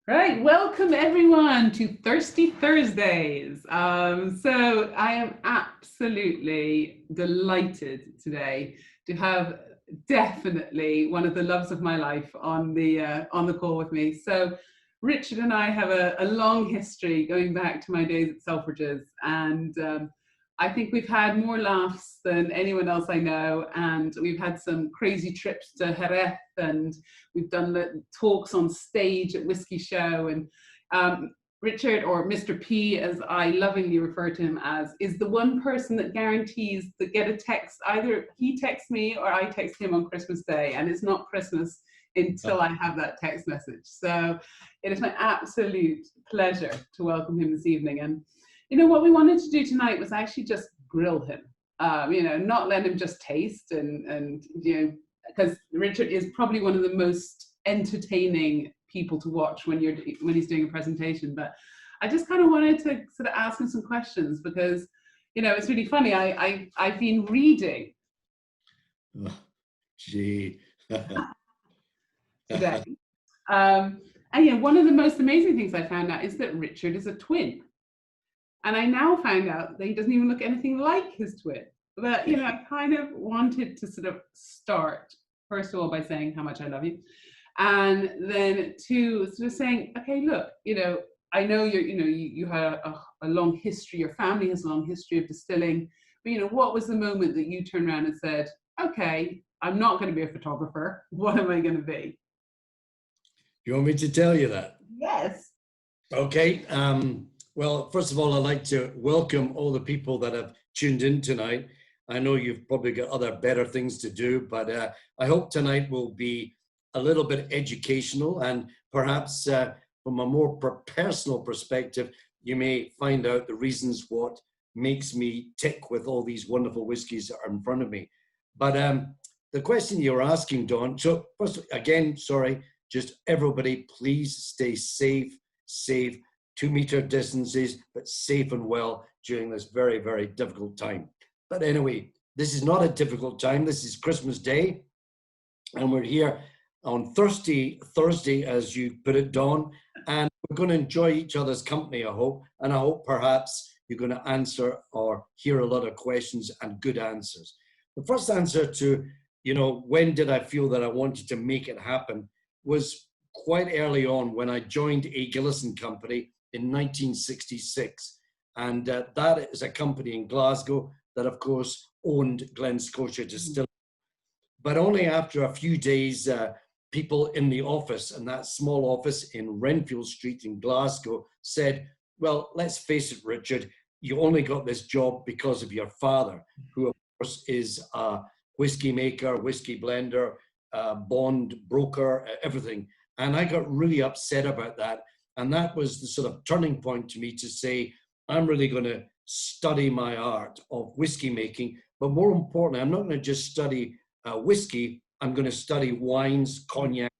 Right, welcome everyone to Thirsty Thursdays. So I am absolutely delighted today to have definitely one of the loves of my life on the call with me. So Richard and I have a long history going back to my days at Selfridges, and I think we've had more laughs than anyone else I know, and we've had some crazy trips to Jerez, and we've done talks on stage at Whiskey Show. And Richard, or Mr. P, as I lovingly refer to him as, is the one person that guarantees to get a text. Either he texts me or I text him on Christmas Day, and it's not Christmas until I have that text message. So it is my absolute pleasure to welcome him this evening. And what we wanted to do tonight was actually just grill him. Not let him just taste, and because Richard is probably one of the most entertaining people to watch when he's doing a presentation. But I just kind of wanted to sort of ask him some questions, because it's really funny. I've been reading today. And one of the most amazing things I found out is that Richard is a twin. And I now found out that he doesn't even look anything like his twin. But, I kind of wanted to sort of start, first of all, by saying how much I love you. And then to sort of saying, okay, look, I know you had a long history, your family has a long history of distilling. But, what was the moment that you turned around and said, okay, I'm not going to be a photographer. What am I going to be? You want me to tell you that? Yes. Okay. Well, first of all, I'd like to welcome all the people that have tuned in tonight. I know you've probably got other better things to do, but I hope tonight will be a little bit educational, and perhaps from a more personal perspective, you may find out the reasons what makes me tick with all these wonderful whiskies that are in front of me. But the question you're asking, Dawn, so first, again, sorry, just everybody, please stay safe, 2-meter distances, but safe and well during this very, very difficult time. But anyway, this is not a difficult time. This is Christmas Day, and we're here on Thirsty Thursday, as you put it, Dawn, and we're going to enjoy each other's company, I hope, and I hope perhaps you're going to answer or hear a lot of questions and good answers. The first answer to, when did I feel that I wanted to make it happen was quite early on when I joined A. Gillison Company in 1966. And that is a company in Glasgow that, of course, owned Glen Scotia Distillery. But only after a few days, people in the office, and that small office in Renfield Street in Glasgow, said, well, let's face it, Richard, you only got this job because of your father, who, of course, is a whiskey maker, whiskey blender, bond broker, everything. And I got really upset about that. And that was the sort of turning point to me to say, I'm really going to study my art of whiskey making. But more importantly, I'm not going to just study whiskey. I'm going to study wines, cognac,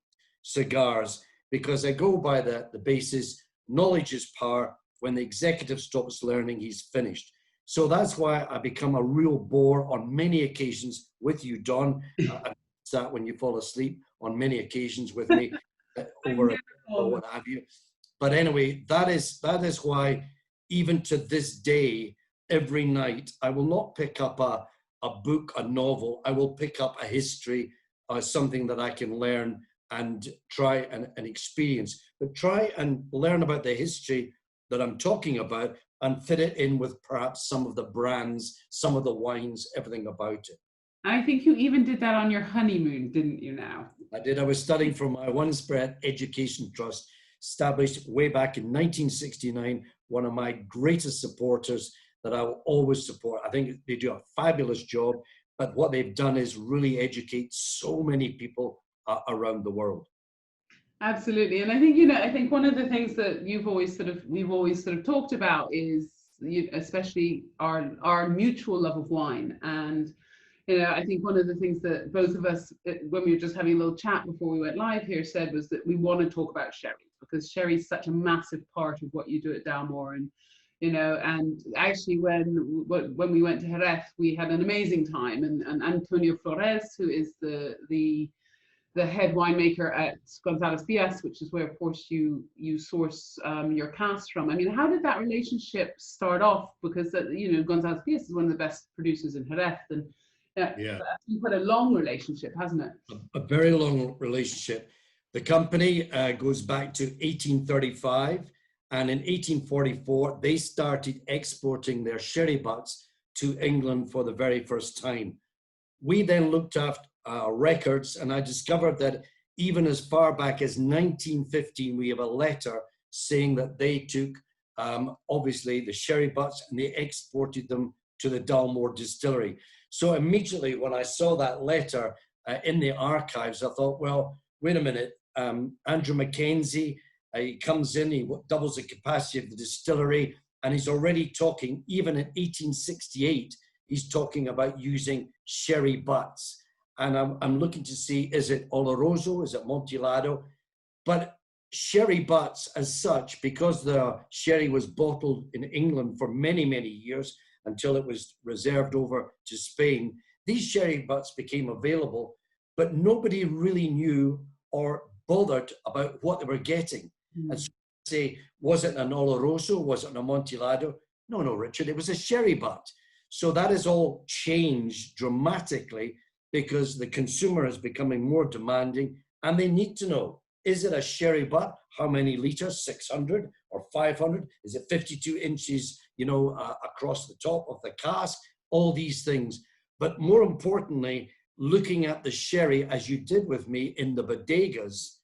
cigars, because I go by the basis, knowledge is power. When the executive stops learning, he's finished. So that's why I become a real bore on many occasions with you, Dawn. I sat when you fall asleep on many occasions with me over or what have you. But anyway, that is why even to this day, every night, I will not pick up a book, a novel. I will pick up a history, something that I can learn and try and experience. But try and learn about the history that I'm talking about and fit it in with perhaps some of the brands, some of the wines, everything about it. I think you even did that on your honeymoon, didn't you now? I did. I was studying for my One Spread Education Trust, established way back in 1969, one of my greatest supporters that I will always support. I think they do a fabulous job, but what they've done is really educate so many people around the world. Absolutely. And I think one of the things that we've always sort of talked about is especially our mutual love of wine. And I think one of the things that both of us, when we were just having a little chat before we went live here, said was that we want to talk about sherry, because sherry is such a massive part of what you do at Dalmore. And and actually when we went to Jerez, we had an amazing time. And Antonio Flores, who is the the head winemaker at González Díaz, which is where, of course, you source your casks from. I mean, how did that relationship start off? Because you know, González Díaz is one of the best producers in Jerez, and Yeah, you've had a long relationship, hasn't it? a very long relationship. The company goes back to 1835, and in 1844 they started exporting their sherry butts to England for the very first time. We then looked after records, and I discovered that even as far back as 1915, we have a letter saying that they took obviously the sherry butts and they exported them to the Dalmore distillery. So immediately when I saw that letter in the archives, I thought, well, wait a minute, Andrew Mackenzie, he comes in, he doubles the capacity of the distillery, and he's already talking, even in 1868, he's talking about using sherry butts. And I'm looking to see, is it Oloroso, is it Amontillado? But sherry butts as such, because the sherry was bottled in England for many, many years until it was reserved over to Spain, these sherry butts became available, but nobody really knew or bothered about what they were getting. And so say, was it an Oloroso? Was it an Amontillado? No, Richard, it was a sherry butt. So that has all changed dramatically because the consumer is becoming more demanding, and they need to know, is it a sherry butt? How many liters? 600 or 500? Is it 52 inches, you know, across the top of the cask? All these things. But more importantly, looking at the sherry, as you did with me in the bodegas,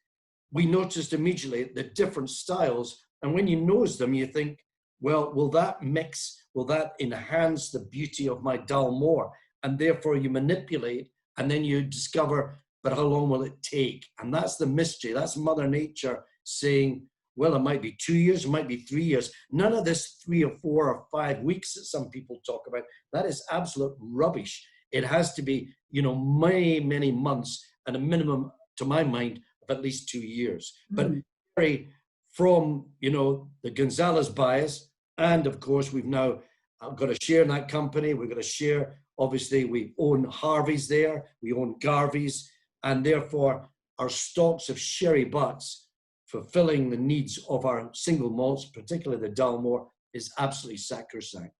we noticed immediately the different styles. And when you nose them, you think, well, will that mix, will that enhance the beauty of my Dalmore? And therefore you manipulate, and then you discover, but how long will it take? And that's the mystery. That's Mother Nature saying, well, it might be 2 years, it might be 3 years. None of this 3 or 4 or 5 weeks that some people talk about. That is absolute rubbish. It has to be, you know, many, many months, and a minimum, to my mind, of at least 2 years. But from, you know, the Gonzalez bias, and of course, we've now got a share in that company. We've got a share, obviously, we own Harvey's there, we own Garvey's, and therefore our stocks of sherry butts fulfilling the needs of our single malts, particularly the Dalmore, is absolutely sacrosanct.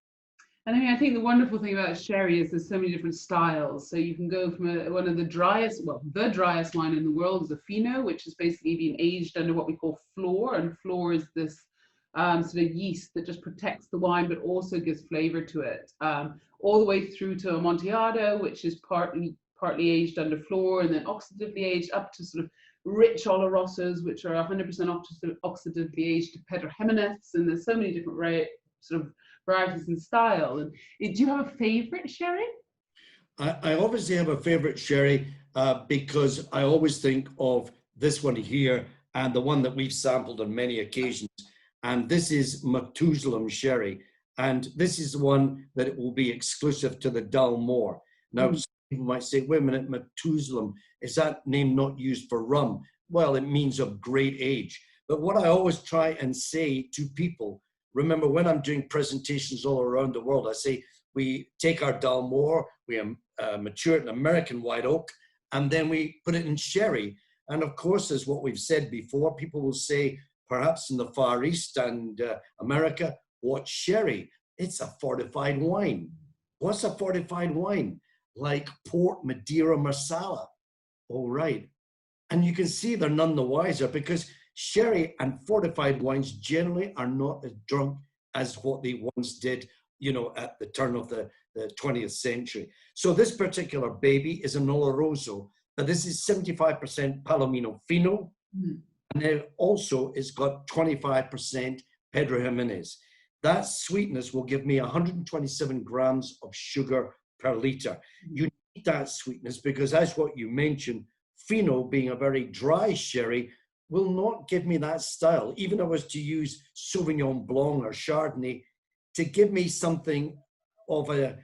And I mean, I think the wonderful thing about sherry is there's so many different styles. So you can go from one of the driest, well, the driest wine in the world is a Fino, which is basically being aged under what we call flor. And flor is this sort of yeast that just protects the wine, but also gives flavor to it. All the way through to Amontillado, which is partly aged under flor and then oxidatively aged, up to sort of rich Olorosos, which are 100% oxidatively aged to Pedro Jimenez. And there's so many different sort of varieties and style. And do you have a favorite sherry? I obviously have a favorite sherry because I always think of this one here and the one that we've sampled on many occasions. And this is Methuselah sherry. And this is the one that it will be exclusive to the Dalmore. Now, some people might say, wait a minute, Methuselah, is that name not used for rum? Well, it means of great age. But what I always try and say to people, remember, when I'm doing presentations all around the world, I say, we take our Dalmore, we mature it in American white oak, and then we put it in sherry. And of course, as what we've said before, people will say, perhaps in the Far East and America, what's sherry? It's a fortified wine. What's a fortified wine? Like port, Madeira, Marsala. All right. And you can see they're none the wiser, because sherry and fortified wines generally are not as drunk as what they once did, you know, at the turn of the 20th century. So this particular baby is an Oloroso, but this is 75% Palomino Fino, and it also it's got 25% Pedro Jimenez. That sweetness will give me 127 grams of sugar per liter. You need that sweetness because, as what you mentioned, Fino being a very dry sherry will not give me that style. Even if I was to use Sauvignon Blanc or Chardonnay to give me something of a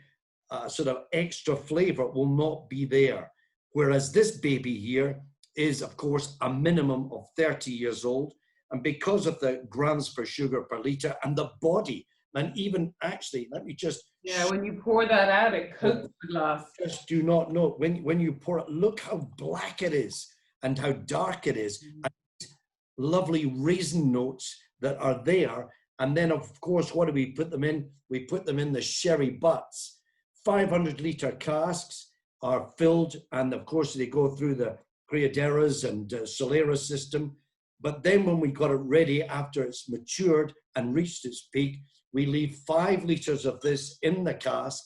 sort of extra flavor, will not be there. Whereas this baby here is, of course, a minimum of 30 years old. And because of the grams per sugar per liter and the body, and even actually, let me just... Yeah, when you pour that out, it coats the glass. Just do not know. When you pour it, look how black it is. and how dark it is. And lovely raisin notes that are there. And then, of course, what do we put them in? We put them in the sherry butts. 500-litre casks are filled, and of course, they go through the Criaderas and Solera system. But then when we got it ready, after it's matured and reached its peak, we leave 5 litres of this in the cask.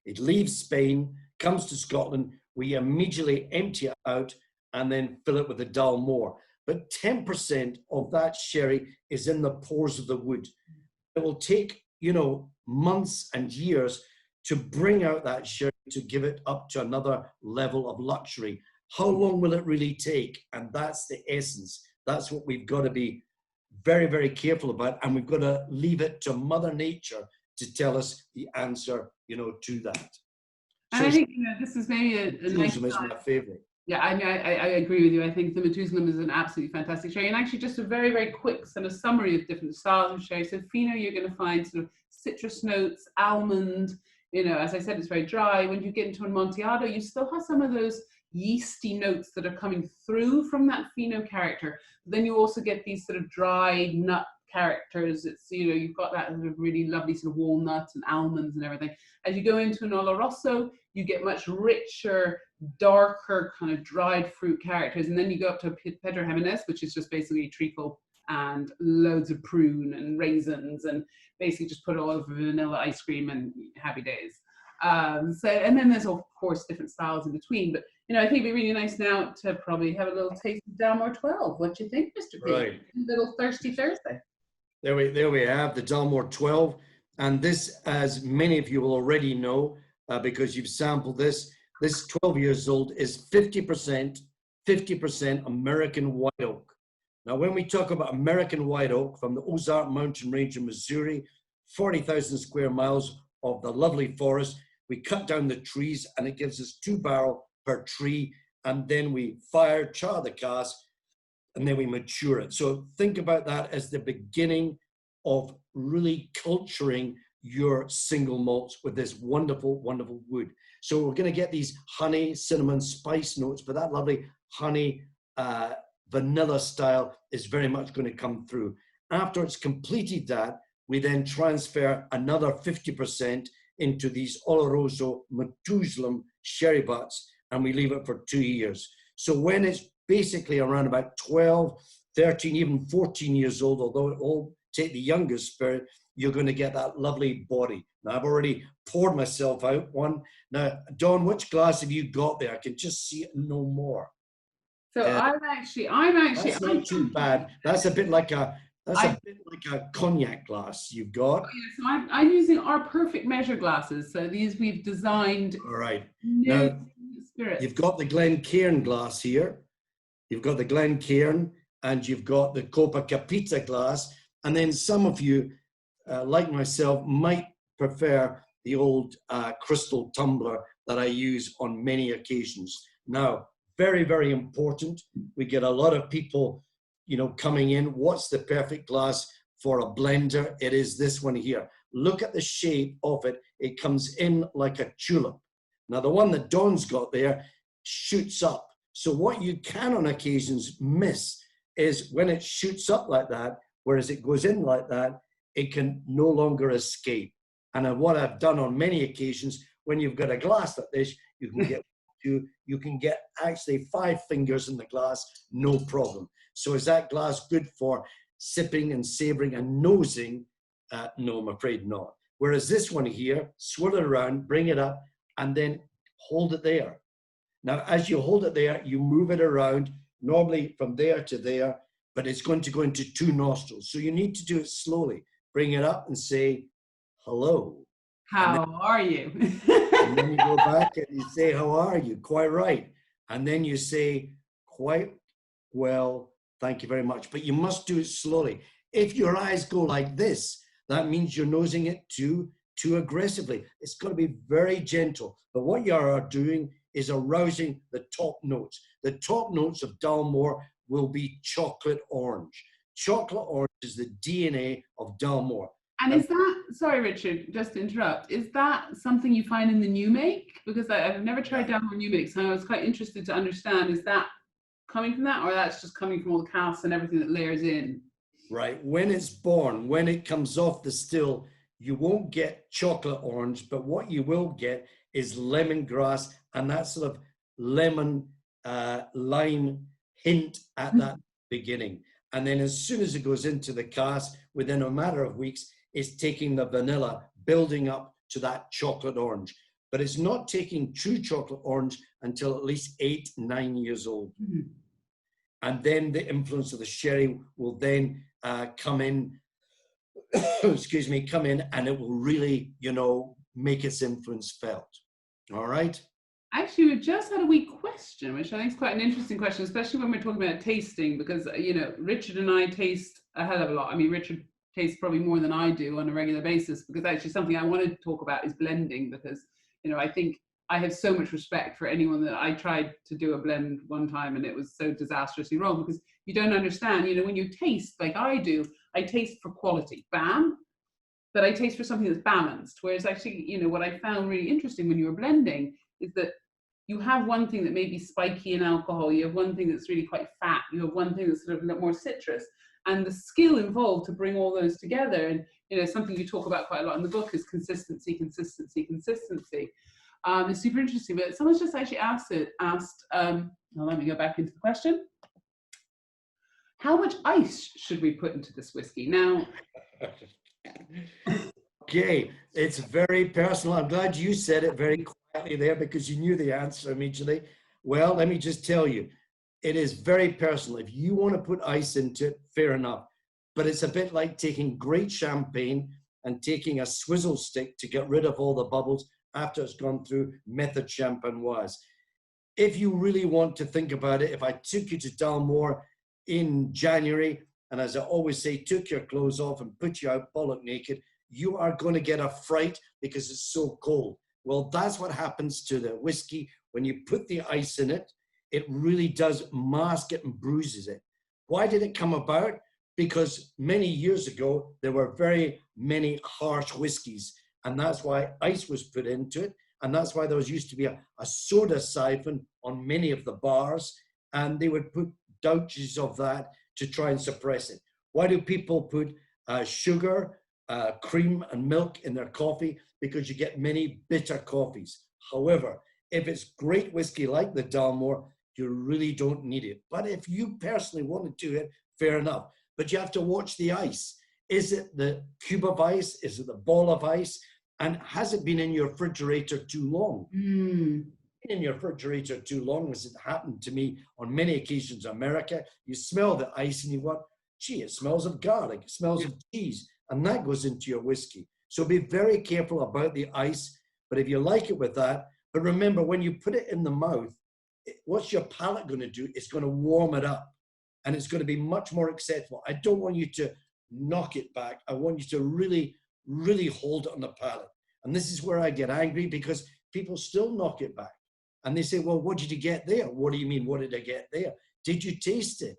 It leaves Spain, comes to Scotland. We immediately empty it out and then fill it with the Dalmore. But 10% of that sherry is in the pores of the wood. It will take, you know, months and years to bring out that sherry, to give it up to another level of luxury. How long will it really take? And that's the essence. That's what we've got to be very, very careful about. And we've got to leave it to Mother Nature to tell us the answer, you know, to that. And I think, you know, this is maybe a nice is my favorite. Yeah, I mean, I agree with you. I think the Methuselah is an absolutely fantastic sherry. And actually, just a very, very quick sort of summary of different styles of sherry. So Fino, you're going to find sort of citrus notes, almond. You know, as I said, it's very dry. When you get into a Amontillado, you still have some of those yeasty notes that are coming through from that Fino character. But then you also get these sort of dry nut characters. It's, you know, you've got that sort of really lovely sort of walnuts and almonds and everything. As you go into an Oloroso, you get much richer, darker kind of dried fruit characters. And then you go up to a Pedro Jimenez, which is just basically treacle and loads of prune and raisins, and basically just put it all over vanilla ice cream and happy days. So, and then there's of course different styles in between, but you know, I think it'd be really nice now to probably have a little taste of Dalmore 12. What do you think, Mr. P? Right. Little Thirsty Thursday. There we have the Dalmore 12. And this, as many of you will already know, because you've sampled this 12 years old is 50% American white oak. Now, when we talk about American white oak from the Ozark Mountain Range in Missouri, 40,000 square miles of the lovely forest, we cut down the trees and it gives us 2 barrels per tree. And then we char the cask, and then we mature it. So think about that as the beginning of really culturing your single malts with this wonderful, wonderful wood. So we're going to get these honey, cinnamon, spice notes, but that lovely honey, vanilla style is very much going to come through. After it's completed that, we then transfer another 50% into these Oloroso Methuselah sherry butts, and we leave it for 2 years. So when it's basically around about 12, 13, even 14 years old, although it all take the youngest spirit, you're going to get that lovely body. Now, I've already poured myself out one. Now, Dawn, which glass have you got there? I can just see it no more. So I'm actually. That's not too bad. That's a bit like a cognac glass you've got. Oh, yeah, so I'm using our perfect measure glasses. So these we've designed. All right. Now, spirits. You've got the Glencairn glass here. You've got the Glencairn, and you've got the Copa Capita glass. And then some of you, like myself, might prefer the old crystal tumbler that I use on many occasions. Now, very, very important. We get a lot of people, you know, coming in. What's the perfect glass for a blender? It is this one here. Look at the shape of it. It comes in like a tulip. Now, the one that Dawn's got there shoots up. So what you can on occasions miss is when it shoots up like that, whereas it goes in like that, it can no longer escape. And what I've done on many occasions, when you've got a glass like this, you can get actually 5 fingers in the glass, no problem. So is that glass good for sipping and savoring and nosing? No, I'm afraid not. Whereas this one here, swirl it around, bring it up, and then hold it there. Now, as you hold it there, you move it around, normally from there to there, but it's going to go into 2 nostrils. So you need to do it slowly. Bring it up and say, hello. How are you? And then you go back and you say, how are you? Quite right. And then you say, quite well, thank you very much. But you must do it slowly. If your eyes go like this, that means you're nosing it too aggressively. It's got to be very gentle. But what you are doing is arousing the top notes. The top notes of Dalmore will be chocolate orange. Chocolate orange is the DNA of Dalmore. And is that, sorry, Richard, just to interrupt, is that something you find in the new make? Because I've never tried Dalmore new make, so I was quite interested to understand, is that coming from that, or that's just coming from all the casks and everything that layers in? Right. When it's born, when it comes off the still, you won't get chocolate orange, but what you will get is lemongrass and that sort of lemon lime hint at that beginning. And then as soon as it goes into the cask, within a matter of weeks, it's taking the vanilla, building up to that chocolate orange. But it's not taking true chocolate orange until at least 8, 9 years old. Mm-hmm. And then the influence of the sherry will then come in, excuse me, come in, and it will really, you know, make its influence felt. All right? Actually, we've just had a wee question, which I think is quite an interesting question, especially when we're talking about tasting, because, you know, Richard and I taste a hell of a lot. I mean, Richard tastes probably more than I do on a regular basis, because actually something I wanted to talk about is blending, because, you know, I think I have so much respect for anyone that I tried to do a blend one time and it was so disastrously wrong, because you don't understand, you know, when you taste like I do, I taste for quality, bam, but I taste for something that's balanced. Whereas actually, you know, what I found really interesting when you were blending is that you have one thing that may be spiky in alcohol, you have one thing that's really quite fat, you have one thing that's sort of a little more citrus, and the skill involved to bring all those together. And, you know, something you talk about quite a lot in the book is consistency, consistency, consistency. It's super interesting, but someone's just actually asked, well, let me go back into the question. How much ice should we put into this whiskey? Now, okay, it's very personal. I'm glad you said it very quietly there because you knew the answer immediately. Well, let me just tell you, it is very personal. If you want to put ice into it, fair enough. But it's a bit like taking great champagne and taking a swizzle stick to get rid of all the bubbles after it's gone through method champenoise. If you really want to think about it, if I took you to Dalmore in January, and as I always say, took your clothes off and put you out bollock naked, you are going to get a fright because it's so cold. Well, that's what happens to the whiskey. When you put the ice in it, it really does mask it and bruises it. Why did it come about? Because many years ago, there were very many harsh whiskies, and that's why ice was put into it. And that's why there was used to be a soda siphon on many of the bars, and they would put douches of that to try and suppress it. Why do people put sugar, cream, and milk in their coffee? Because you get many bitter coffees. However, if it's great whiskey like the Dalmore, you really don't need it. But if you personally want to do it, fair enough. But you have to watch the ice. Is it the cube of ice? Is it the ball of ice? And has it been in your refrigerator too long? In your refrigerator too long, as it happened to me on many occasions in America, you smell the ice and you want, gee, it smells of garlic, it smells of cheese, and that goes into your whiskey. So be very careful about the ice, but if you like it with that, but remember, when you put it in the mouth, what's your palate going to do? It's going to warm it up, and it's going to be much more acceptable. I don't want you to knock it back. I want you to really, really hold it on the palate. And this is where I get angry, because people still knock it back. And they say, well, what did you get there? What do you mean, what did I get there? Did you taste it?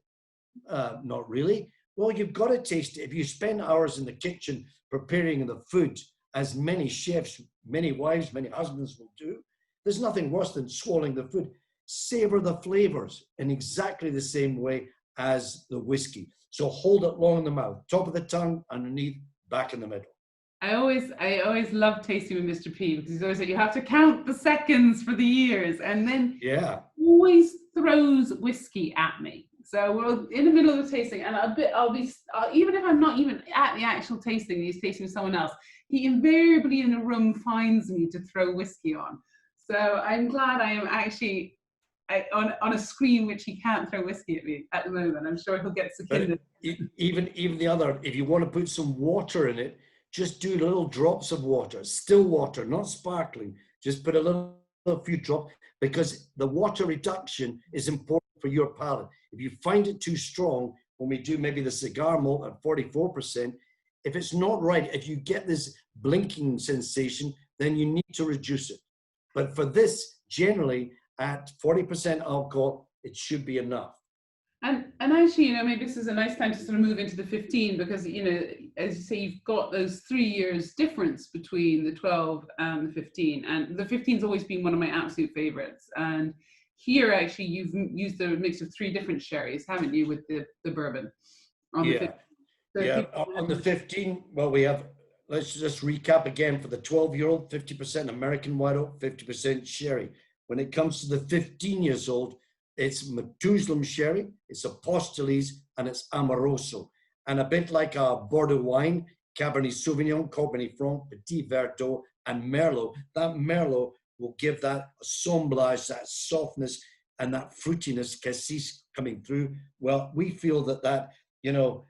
Not really. Well, you've got to taste it. If you spend hours in the kitchen preparing the food, as many chefs, many wives, many husbands will do, there's nothing worse than swallowing the food. Savor the flavors in exactly the same way as the whiskey. So hold it long in the mouth, top of the tongue, underneath, back in the middle. I always love tasting with Mr. P, because he's always like, you have to count the seconds for the years, and then always throws whiskey at me. So we're in the middle of the tasting, and I'll be even if I'm not even at the actual tasting, he's tasting with someone else, he invariably in a room finds me to throw whiskey on. So I'm glad I am actually on a screen which he can't throw whiskey at me at the moment. I'm sure he'll get seconded. Even the other, if you want to put some water in it, just do little drops of water, still water, not sparkling. Just put a few drops, because the water reduction is important for your palate. If you find it too strong, when we do maybe the cigar malt at 44%, if it's not right, if you get this blinking sensation, then you need to reduce it. But for this, generally at 40% alcohol, it should be enough. And actually, you know, maybe this is a nice time to sort of move into the 15, because, you know, as you say, you've got those 3 years difference between the 12 and the 15. And the 15's always been one of my absolute favorites. And here actually you've used a mix of 3 different sherries, haven't you, with the bourbon on the Yeah. 15. So Yeah, on the 15, well, we have, let's just recap again for the 12-year-old, 50% American white oak, 50% sherry. When it comes to the 15 years old, it's Methuselah sherry, it's Apostolese, and it's Amoroso. And a bit like a Bordeaux wine, Cabernet Sauvignon, Cabernet Franc, Petit Verdot, and Merlot. That Merlot will give that assemblage, that softness, and that fruitiness, cassis coming through. Well, we feel that, you know,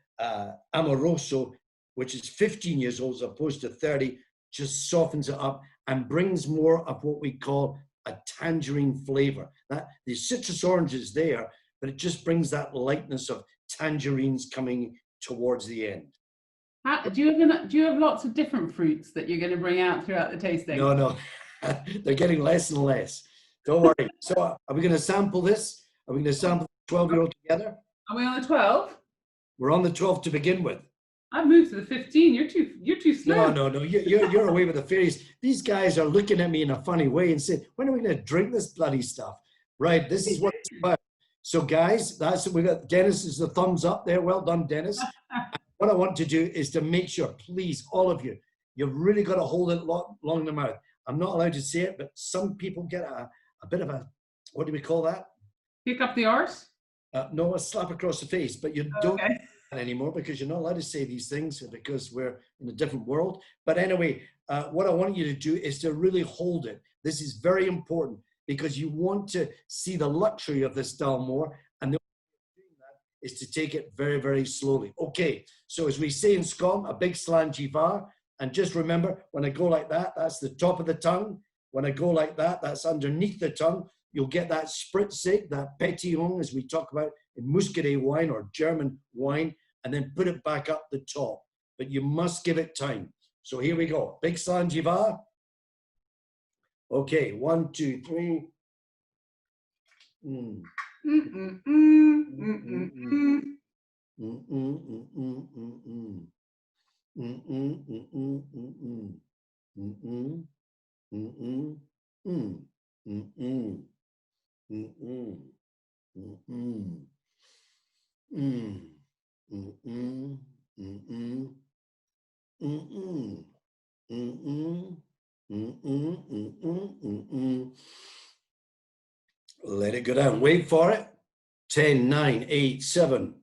Amoroso, which is 15 years old as opposed to 30, just softens it up and brings more of what we call a tangerine flavor. That the citrus orange is there, but it just brings that lightness of tangerines coming towards the end. Do you have lots of different fruits that you're going to bring out throughout the tasting? No, they're getting less and less. Don't worry. So are we going to sample this? Are we going to sample the 12-year-old together? Are we on the 12? We're on the 12 to begin with. I've moved to the 15. You're too slow. No. You're away with the fairies. These guys are looking at me in a funny way and say, when are we going to drink this bloody stuff? Right. This is what it's about. So guys, that's what we got. Dennis is the thumbs up there. Well done, Dennis. What I want to do is to make sure, please, all of you, you've really got to hold it long in the mouth. I'm not allowed to say it, but some people get a bit of a, what do we call that? Pick up the arse? No, a slap across the face, but you don't anymore because you're not allowed to say these things because we're in a different world. But anyway, what I want you to do is to really hold it. This is very important because you want to see the luxury of this Dalmore, and the way of doing that is to take it very, very slowly. Okay, so as we say in Scotland, a big slangivar, and just remember, when I go like that, that's the top of the tongue. When I go like that, that's underneath the tongue. You'll get that spritzig, that pétillant, as we talk about in Muscadet wine or German wine, and then put it back up the top. But you must give it time. So here we go. Big Slangivar. Okay, 1, 2, 3. Let it go down. Wait for it. 10, 9, 8, 7,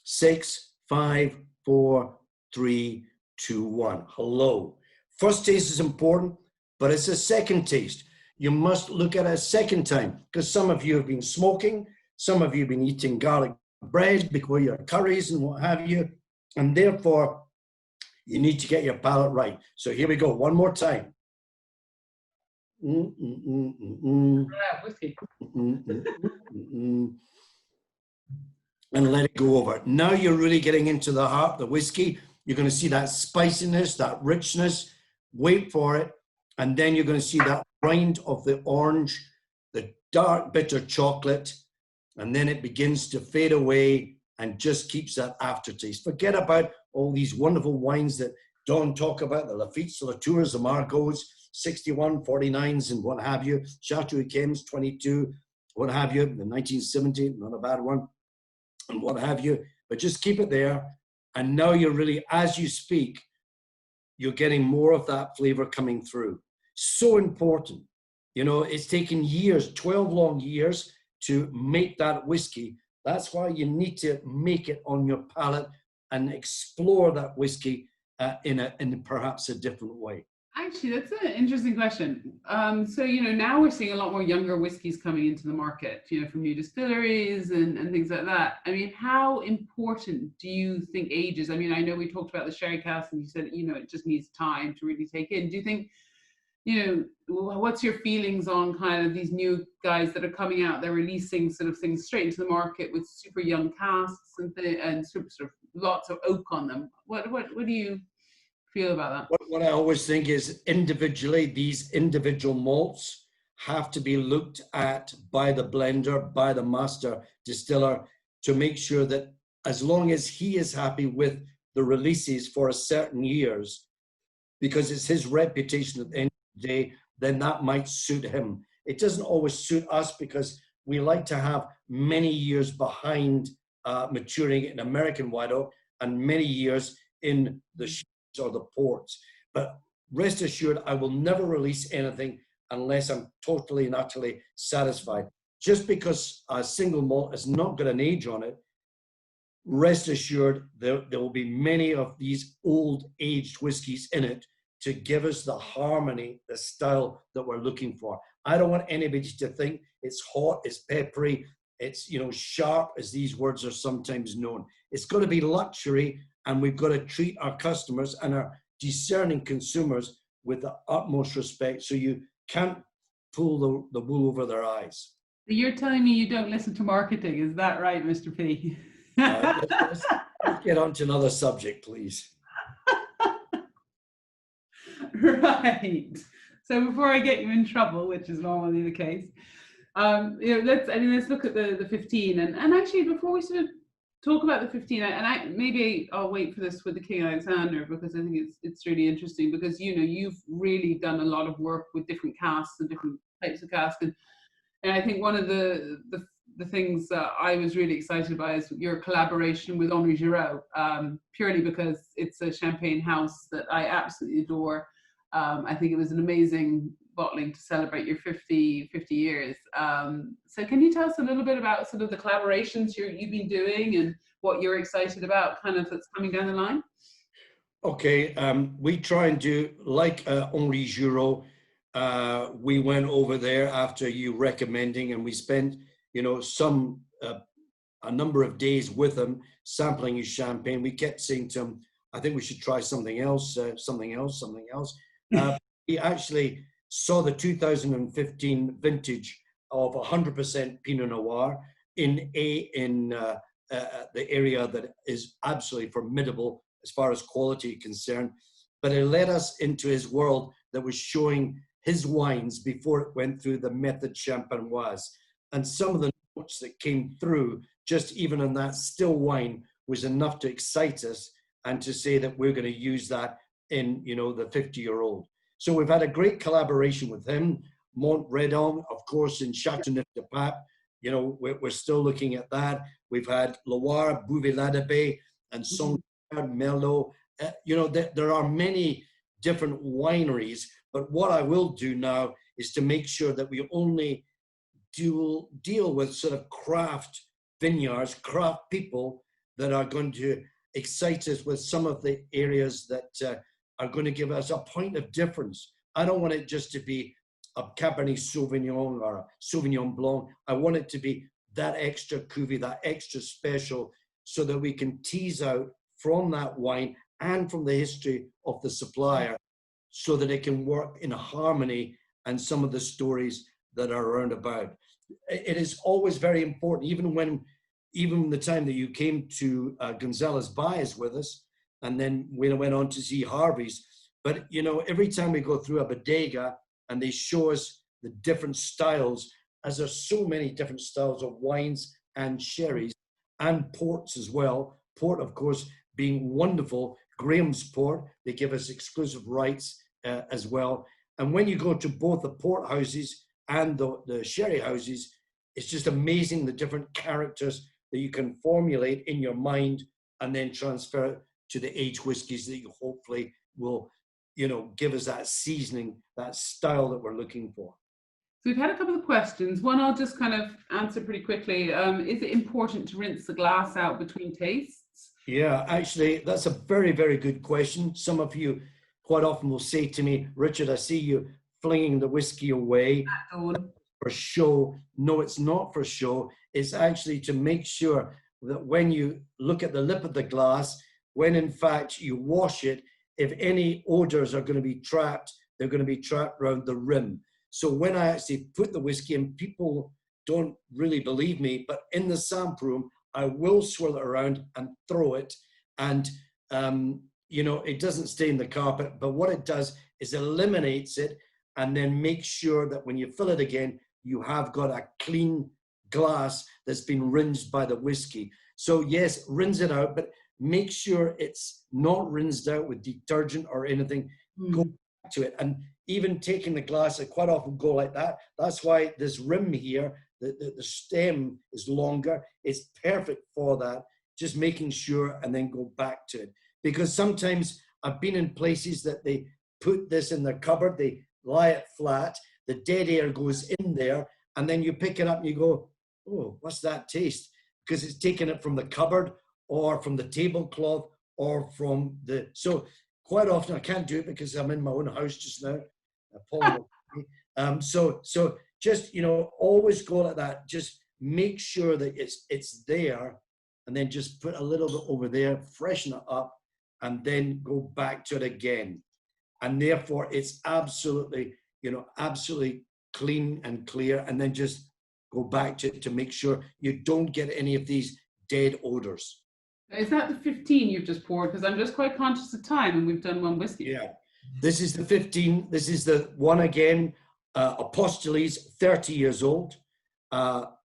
6, 5, 4, 3, 2, 1. Hello. First taste is important, but it's a second taste. You must look at it a second time because some of you have been smoking, some of you have been eating garlic bread before your curries and what have you, and therefore you need to get your palate right. So here we go, one more time. Whiskey. And let it go over. Now you're really getting into the heart, the whiskey. You're going to see that spiciness, that richness. Wait for it. And then you're going to see that rind of the orange, the dark bitter chocolate, and then it begins to fade away and just keeps that aftertaste. Forget about all these wonderful wines that Dawn talk about, the Lafitte's, the Latours, the Margots, 61, 49s, and what have you. Chateau Yquem's 22, what have you. The 1970, not a bad one, and what have you. But just keep it there. And now you're really, as you speak, you're getting more of that flavor coming through. So important. You know, it's taken years, 12 long years to make that whiskey. That's why you need to make it on your palate and explore that whiskey in perhaps a different way. Actually, that's an interesting question. So, you know, now we're seeing a lot more younger whiskies coming into the market, you know, from new distilleries and things like that. I mean, how important do you think age is? I mean, I know we talked about the sherry cask and you said, you know, it just needs time to really take in. Do you think, you know, what's your feelings on kind of these new guys that are coming out? They're releasing sort of things straight into the market with super young casks and sort of lots of oak on them. What do you feel about that? What I always think is individually, these individual malts have to be looked at by the blender, by the master distiller, to make sure that as long as he is happy with the releases for a certain years, because it's his reputation at the end of the day, then that might suit him. It doesn't always suit us because we like to have many years behind maturing in American white oak and many years in the sherries or the ports. But rest assured, I will never release anything unless I'm totally and utterly satisfied. Just because a single malt has not got an age on it, rest assured there will be many of these old aged whiskies in it to give us the harmony, the style that we're looking for. I don't want anybody to think it's hot, it's peppery, it's, you know, sharp, as these words are sometimes known. It's got to be luxury, and we've got to treat our customers and our discerning consumers with the utmost respect, so you can't pull the wool over their eyes. You're telling me you don't listen to marketing, is that right, Mr. P? Let's get on to another subject, please. Right. So before I get you in trouble, which is normally the case, you know, let's look at the 15, and actually before we sort of talk about the 15, maybe I'll wait for this with the King Alexander, because I think it's really interesting, because you know you've really done a lot of work with different casks and different types of casks, and I think one of the things I was really excited about is your collaboration with Henri Giraud, purely because it's a champagne house that I absolutely adore. I think it was an amazing bottling to celebrate your 50 years. So can you tell us a little bit about sort of the collaborations you've been doing and what you're excited about kind of that's coming down the line? Okay, we try and do like Henri Giraud. We went over there after you recommending, and we spent, you know, a number of days with him sampling his champagne. We kept saying to him, I think we should try something else, something else. He actually saw the 2015 vintage of 100% Pinot Noir in the area that is absolutely formidable as far as quality is concerned. But it led us into his world that was showing his wines before it went through the method champenoise. And some of the notes that came through, just even in that still wine, was enough to excite us and to say that we're going to use that in, you know, the 50-year-old. So we've had a great collaboration with him. Mont Redon, of course, in Châteauneuf-du-Pape, you know, we're still looking at that. We've had Loire, Bouvet-l'Abbé, and Songard, Merlot. You know, there are many different wineries, but what I will do now is to make sure that we only deal with sort of craft vineyards, craft people that are going to excite us with some of the areas that are going to give us a point of difference. I don't want it just to be a Cabernet Sauvignon or a Sauvignon Blanc. I want it to be that extra cuvee, that extra special, so that we can tease out from that wine and from the history of the supplier, so that it can work in harmony and some of the stories that are around about. It is always very important, even the time that you came to Gonzalez Baez with us, and then we went on to see Harvey's. But, you know, every time we go through a bodega and they show us the different styles, as there's so many different styles of wines and sherries and ports as well. Port, of course, being wonderful. Graham's Port, they give us exclusive rights as well. And when you go to both the port houses and the sherry houses, it's just amazing the different characters that you can formulate in your mind and then transfer it to the aged whiskies that you hopefully will, you know, give us that seasoning, that style that we're looking for. So we've had a couple of questions. One I'll just kind of answer pretty quickly. Is it important to rinse the glass out between tastes? Yeah, actually, that's a very, very good question. Some of you quite often will say to me, Richard, I see you flinging the whiskey away for show. No, it's not for show. It's actually to make sure that when you look at the lip of the glass, when in fact you wash it, if any odors are going to be trapped, they're going to be trapped around the rim. So when I actually put the whiskey, and people don't really believe me, but in the sample room, I will swirl it around and throw it. And, you know, it doesn't stain the carpet, but what it does is eliminates it and then makes sure that when you fill it again, you have got a clean glass that's been rinsed by the whiskey. So yes, rinse it out, but make sure it's not rinsed out with detergent or anything. Go back to it. And even taking the glass, I quite often go like that. That's why this rim here the stem is longer. It's perfect for that. Just making sure and then go back to it. Because sometimes I've been in places that they put this in their cupboard, they lie it flat, the dead air goes in there, and then you pick it up and you go, oh, what's that taste? Because it's taken it from the cupboard or from the tablecloth or from the, so quite often I can't do it because I'm in my own house just now. So just, you know, always go like that. Just make sure that it's there, and then just put a little bit over there, freshen it up, and then go back to it again. And therefore it's absolutely, you know, absolutely clean and clear, and then just go back to it to make sure you don't get any of these dead odors. Is that the 15 you've just poured? Because I'm just quite conscious of time, and we've done one whiskey. Yeah, this is the 15. This is the one again. Apostles, 30 years old.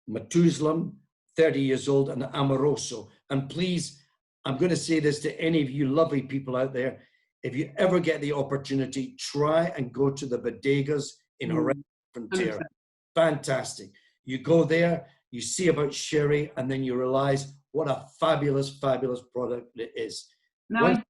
Methuselah, 30 years old, and Amoroso. And please, I'm going to say this to any of you lovely people out there. If you ever get the opportunity, try and go to the bodegas in Orange Frontera. Fantastic. You go there, you see about sherry, and then you realize what a fabulous, fabulous product it is. Now,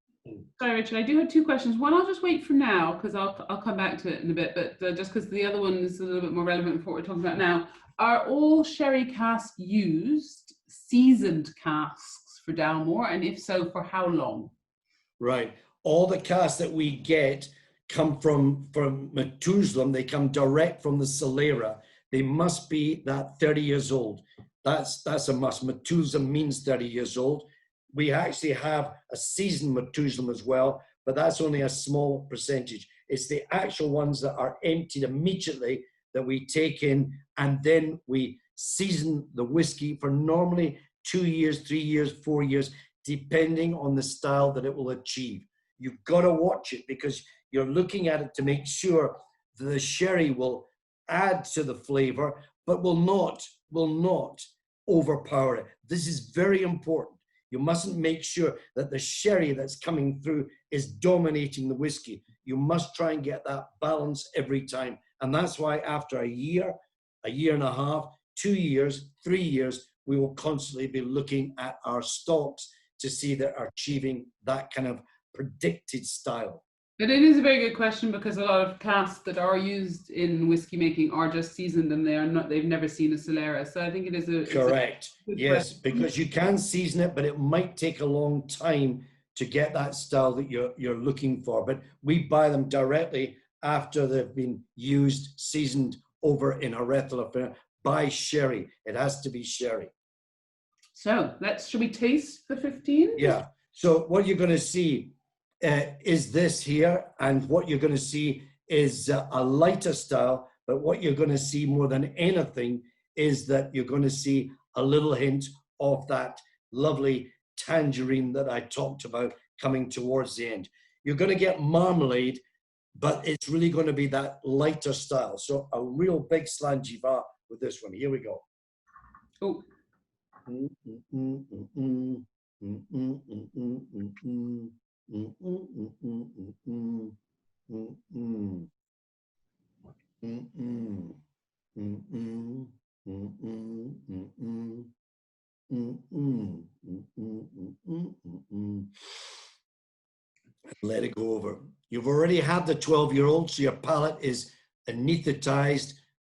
sorry, Richard, I do have two questions. One, I'll just wait for now, because I'll come back to it in a bit, but just because the other one is a little bit more relevant for what we're talking about now. Are all sherry casks used seasoned casks for Dalmore? And if so, for how long? Right. All the casks that we get come from Methuselah. They come direct from the Solera. They must be that 30 years old. That's a must. Methuselah means 30 years old. We actually have a seasoned Methuselah as well, but that's only a small percentage. It's the actual ones that are emptied immediately that we take in, and then we season the whiskey for normally 2 years, 3 years, 4 years, depending on the style that it will achieve. You've got to watch it because you're looking at it to make sure that the sherry will add to the flavor, but will not overpower it. This is very important. You mustn't make sure that the sherry that's coming through is dominating the whiskey. You must try and get that balance every time. And that's why after a year and a half, 2 years, 3 years, we will constantly be looking at our stocks to see that are achieving that kind of predicted style. But it is a very good question, because a lot of casks that are used in whiskey making are just seasoned, and they've never seen a Solera. So I think it is correct. Yes, because you can season it, but it might take a long time to get that style that you're looking for. But we buy them directly after they've been used, seasoned over in Arethla by sherry. It has to be sherry. So should we taste the 15? Yeah. So what you're going to see is this here, and what you're going to see is a lighter style, but what you're going to see more than anything is that you're going to see a little hint of that lovely tangerine that I talked about coming towards the end. You're going to get marmalade, but it's really going to be that lighter style. So a real big Slanjiva with this one. Here we go. Oh. Let it go over. You've already had the 12-year-old, so your palate is anesthetized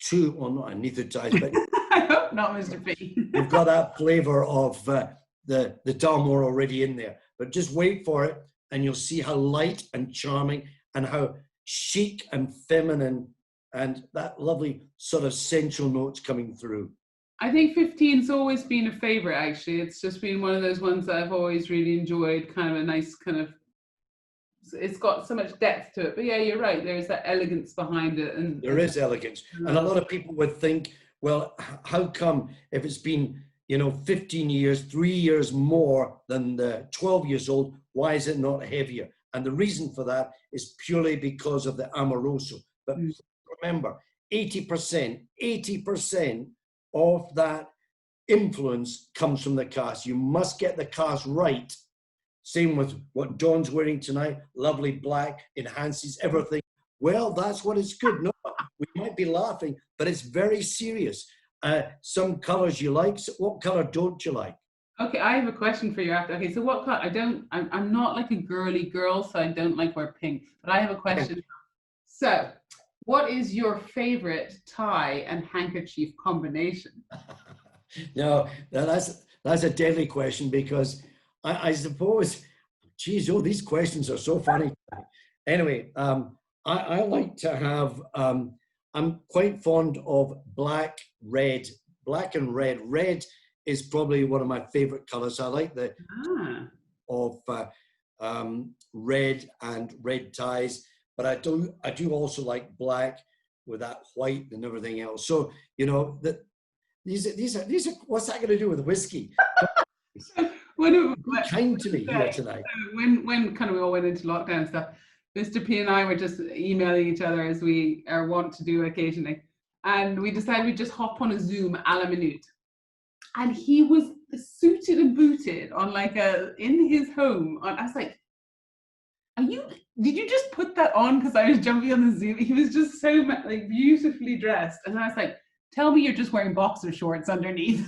to, well, not anesthetized, but I hope not, Mr. P. You've got that flavor of the Dalmore already in there. But just wait for it, and you'll see how light and charming and how chic and feminine and that lovely sort of sensual notes coming through. I think 15's always been a favorite, actually. It's just been one of those ones that I've always really enjoyed, kind of a nice kind of, it's got so much depth to it. But yeah, you're right, there's that elegance behind it. And there is elegance. And a lot of people would think, well, how come if it's been, 15 years, 3 years more than the 12 years old, why is it not heavier? And the reason for that is purely because of the Amoroso. But remember, 80% of that influence comes from the cask. You must get the cask right. Same with what Dawn's wearing tonight, lovely black, enhances everything. Well, that's what it's good. No, we might be laughing, but it's very serious. some colors you like. So what color don't you like? Okay, I have a question for you after. Okay, so what color? I'm not like a girly girl, so I don't like wear pink. But I have a question. So, what is your favorite tie and handkerchief combination? No, that's a deadly question because I suppose, geez, oh, these questions are so funny. Anyway, I like to have, I'm quite fond of black, red, black and red. Red is probably one of my favorite colors. I like the of red and red ties, but I do also like black with that white and everything else. So, you know, that these are what's that going to do with whiskey? Be kind to me here tonight. When kind of we all went into lockdown and stuff, Mr. P and I were just emailing each other as we are wont to do occasionally, and we decided we'd just hop on a Zoom a la minute. And he was suited and booted on like in his home. I was like, did you just put that on because I was jumping on the Zoom? He was just so like beautifully dressed. And I was like, tell me you're just wearing boxer shorts underneath.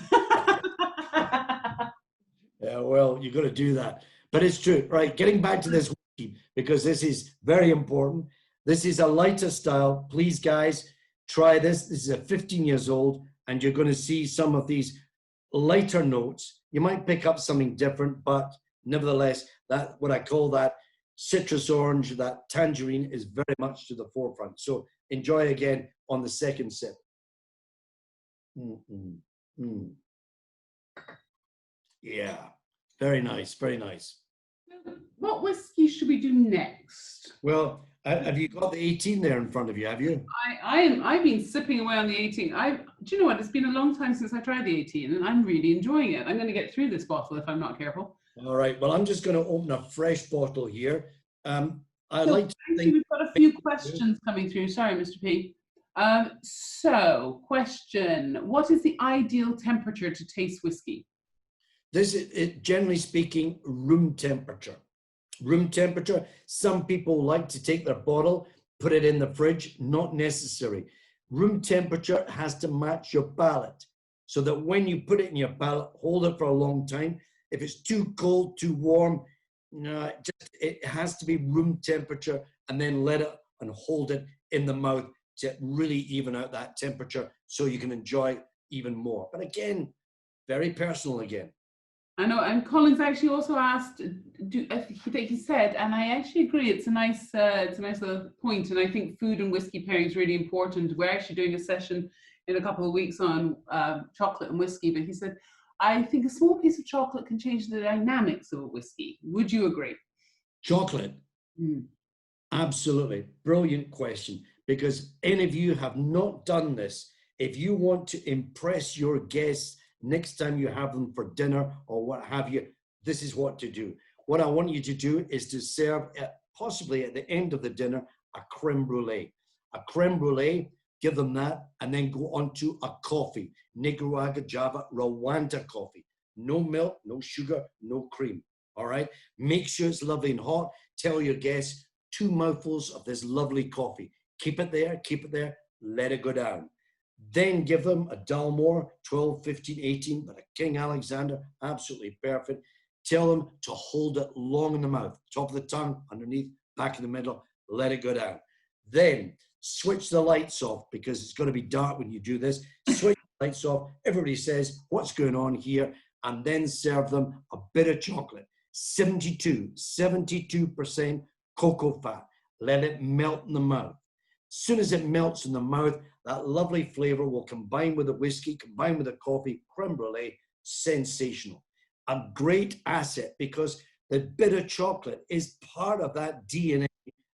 Yeah, well, you got to do that. But it's true, right? Getting back to this whiskey, because this is very important. This is a lighter style. Please, guys, try this. This is a 15 years old, and you're going to see some of these lighter notes. You might pick up something different, but nevertheless, that what I call that citrus orange, that tangerine is very much to the forefront. So enjoy again on the second sip. Yeah, very nice, very nice. What whiskey should we do next? Well, have you got the 18 there in front of you? Have you? I've been sipping away on the 18. Do you know what? It's been a long time since I tried the 18, and I'm really enjoying it. I'm going to get through this bottle if I'm not careful. All right. Well, I'm just going to open a fresh bottle here. We've got a few questions coming through. Sorry, Mr. P. So, question: what is the ideal temperature to taste whiskey? This is, generally speaking, room temperature. Room temperature. Some people like to take their bottle, put it in the fridge. Not necessary. Room temperature has to match your palate, so that when you put it in your palate, hold it for a long time. If it's too cold, too warm, no, it has to be room temperature, and then let it and hold it in the mouth to really even out that temperature, so you can enjoy it even more. But again, very personal again. I know, and Collins actually also asked, he said, and I actually agree, it's a nice little point, and I think food and whiskey pairing is really important. We're actually doing a session in a couple of weeks on chocolate and whiskey, but he said, I think a small piece of chocolate can change the dynamics of a whiskey. Would you agree? Chocolate? Absolutely. Brilliant question, because any of you have not done this. If you want to impress your guests next time you have them for dinner or what have you, this is what to do. What I want you to do is to serve, possibly at the end of the dinner, a creme brulee. A creme brulee, give them that, and then go on to a coffee. Nicaragua, Java, Rwanda coffee. No milk, no sugar, no cream. All right? Make sure it's lovely and hot. Tell your guests 2 mouthfuls of this lovely coffee. Keep it there, let it go down. Then give them a Dalmore, 12, 15, 18, but a King Alexander, absolutely perfect. Tell them to hold it long in the mouth, top of the tongue, underneath, back in the middle, let it go down. Then switch the lights off, because it's going to be dark when you do this. Switch the lights off. Everybody says, what's going on here? And then serve them a bit of chocolate. 72% cocoa fat. Let it melt in the mouth. As soon as it melts in the mouth, that lovely flavor will combine with the whiskey, combine with the coffee, creme brulee, sensational. A great asset, because the bitter chocolate is part of that DNA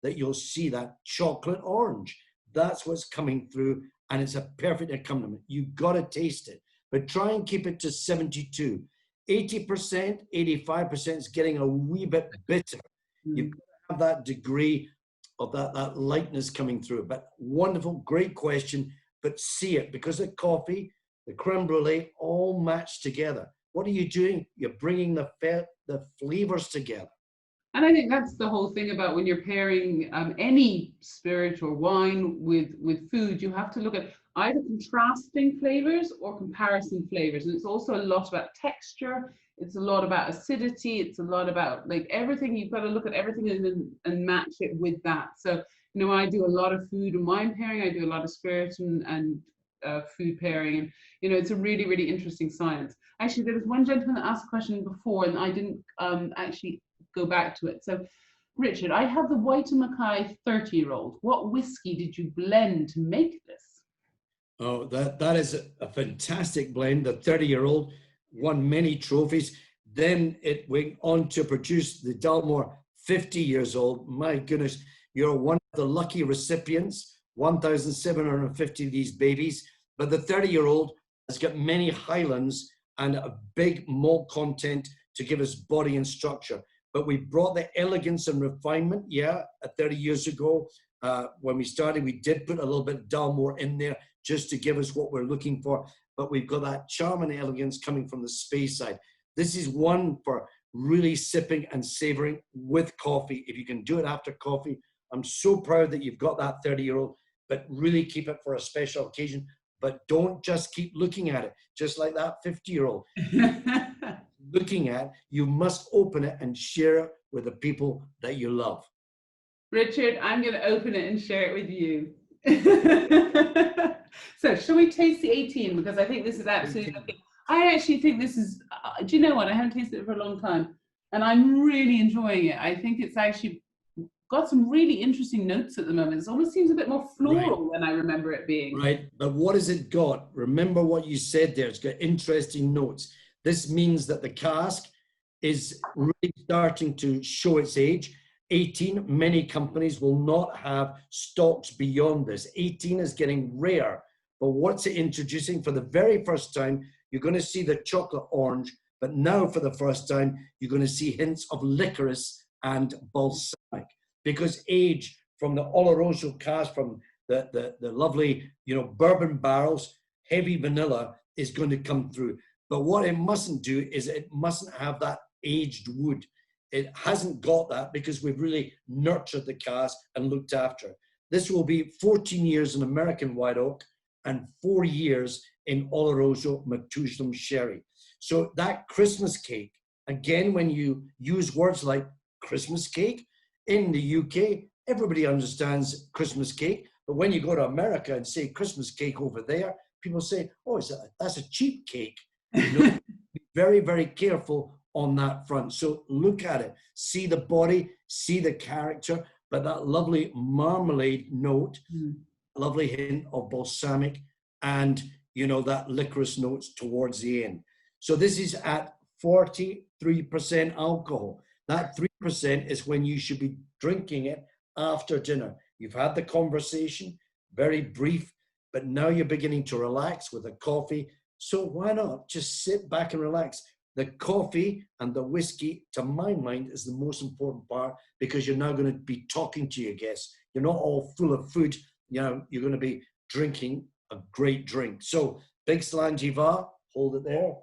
that you'll see, that chocolate orange. That's what's coming through, and it's a perfect accompaniment. You've got to taste it, but try and keep it to 72. 80%, 85% is getting a wee bit bitter. You've got to have that degree of that lightness coming through. But wonderful, great question, but see it, because the coffee, the creme brulee, all match together. What are you doing? You're bringing the flavors together. And I think that's the whole thing about when you're pairing any spirit or wine with food. You have to look at, either contrasting flavors or comparison flavors. And it's also a lot about texture. It's a lot about acidity. It's a lot about like everything. You've got to look at everything and match it with that. So, you know, I do a lot of food and wine pairing. I do a lot of spirit and food pairing. And, you know, it's a really, really interesting science. Actually, there was one gentleman that asked a question before and I didn't actually go back to it. So, Richard, I have the White and Mackay 30-year-old. What whiskey did you blend to make this? Oh, that is a fantastic blend. The 30-year-old won many trophies. Then it went on to produce the Dalmore 50 years old. My goodness, you're one of the lucky recipients, 1,750 of these babies. But the 30-year-old has got many highlands and a big malt content to give us body and structure. But we brought the elegance and refinement, 30 years ago. When we started, we did put a little bit of Dalmore in there just to give us what we're looking for. But we've got that charm and elegance coming from the space side. This is one for really sipping and savoring with coffee. If you can do it after coffee, I'm so proud that you've got that 30-year-old, but really keep it for a special occasion. But don't just keep looking at it, just like that 50-year-old. Looking at, you must open it and share it with the people that you love. Richard, I'm going to open it and share it with you. So, shall we taste the 18? Because I think this is absolutely. I actually think this is. Do you know what? I haven't tasted it for a long time, and I'm really enjoying it. I think it's actually got some really interesting notes at the moment. It almost seems a bit more floral than I remember it being. Right, but what has it got? Remember what you said there. It's got interesting notes. This means that the cask is really starting to show its age. 18, many companies will not have stocks beyond this. 18 is getting rare. But what's it introducing? For the very first time, you're going to see the chocolate orange, but now for the first time, you're going to see hints of licorice and balsamic. Because age from the Oloroso cask, from the lovely, bourbon barrels, heavy vanilla is going to come through. But what it mustn't do is it mustn't have that aged wood. It hasn't got that because we've really nurtured the cask and looked after it. This will be 14 years in American white oak and 4 years in Oloroso Matusalem sherry. So that Christmas cake, again, when you use words like Christmas cake, in the UK, everybody understands Christmas cake. But when you go to America and say Christmas cake over there, people say, oh, that's a cheap cake. Be very, very careful on that front. So look at it, see the body, see the character, but that lovely marmalade note, lovely hint of balsamic, and that licorice notes towards the end. So this is at 43% alcohol. That 3% is when you should be drinking it after dinner. You've had the conversation, very brief, but now you're beginning to relax with a coffee. So why not just sit back and relax? The coffee and the whiskey, to my mind, is the most important part because you're now going to be talking to your guests. You're not all full of food. You're going to be drinking a great drink. So, big Slanjiva, hold it there.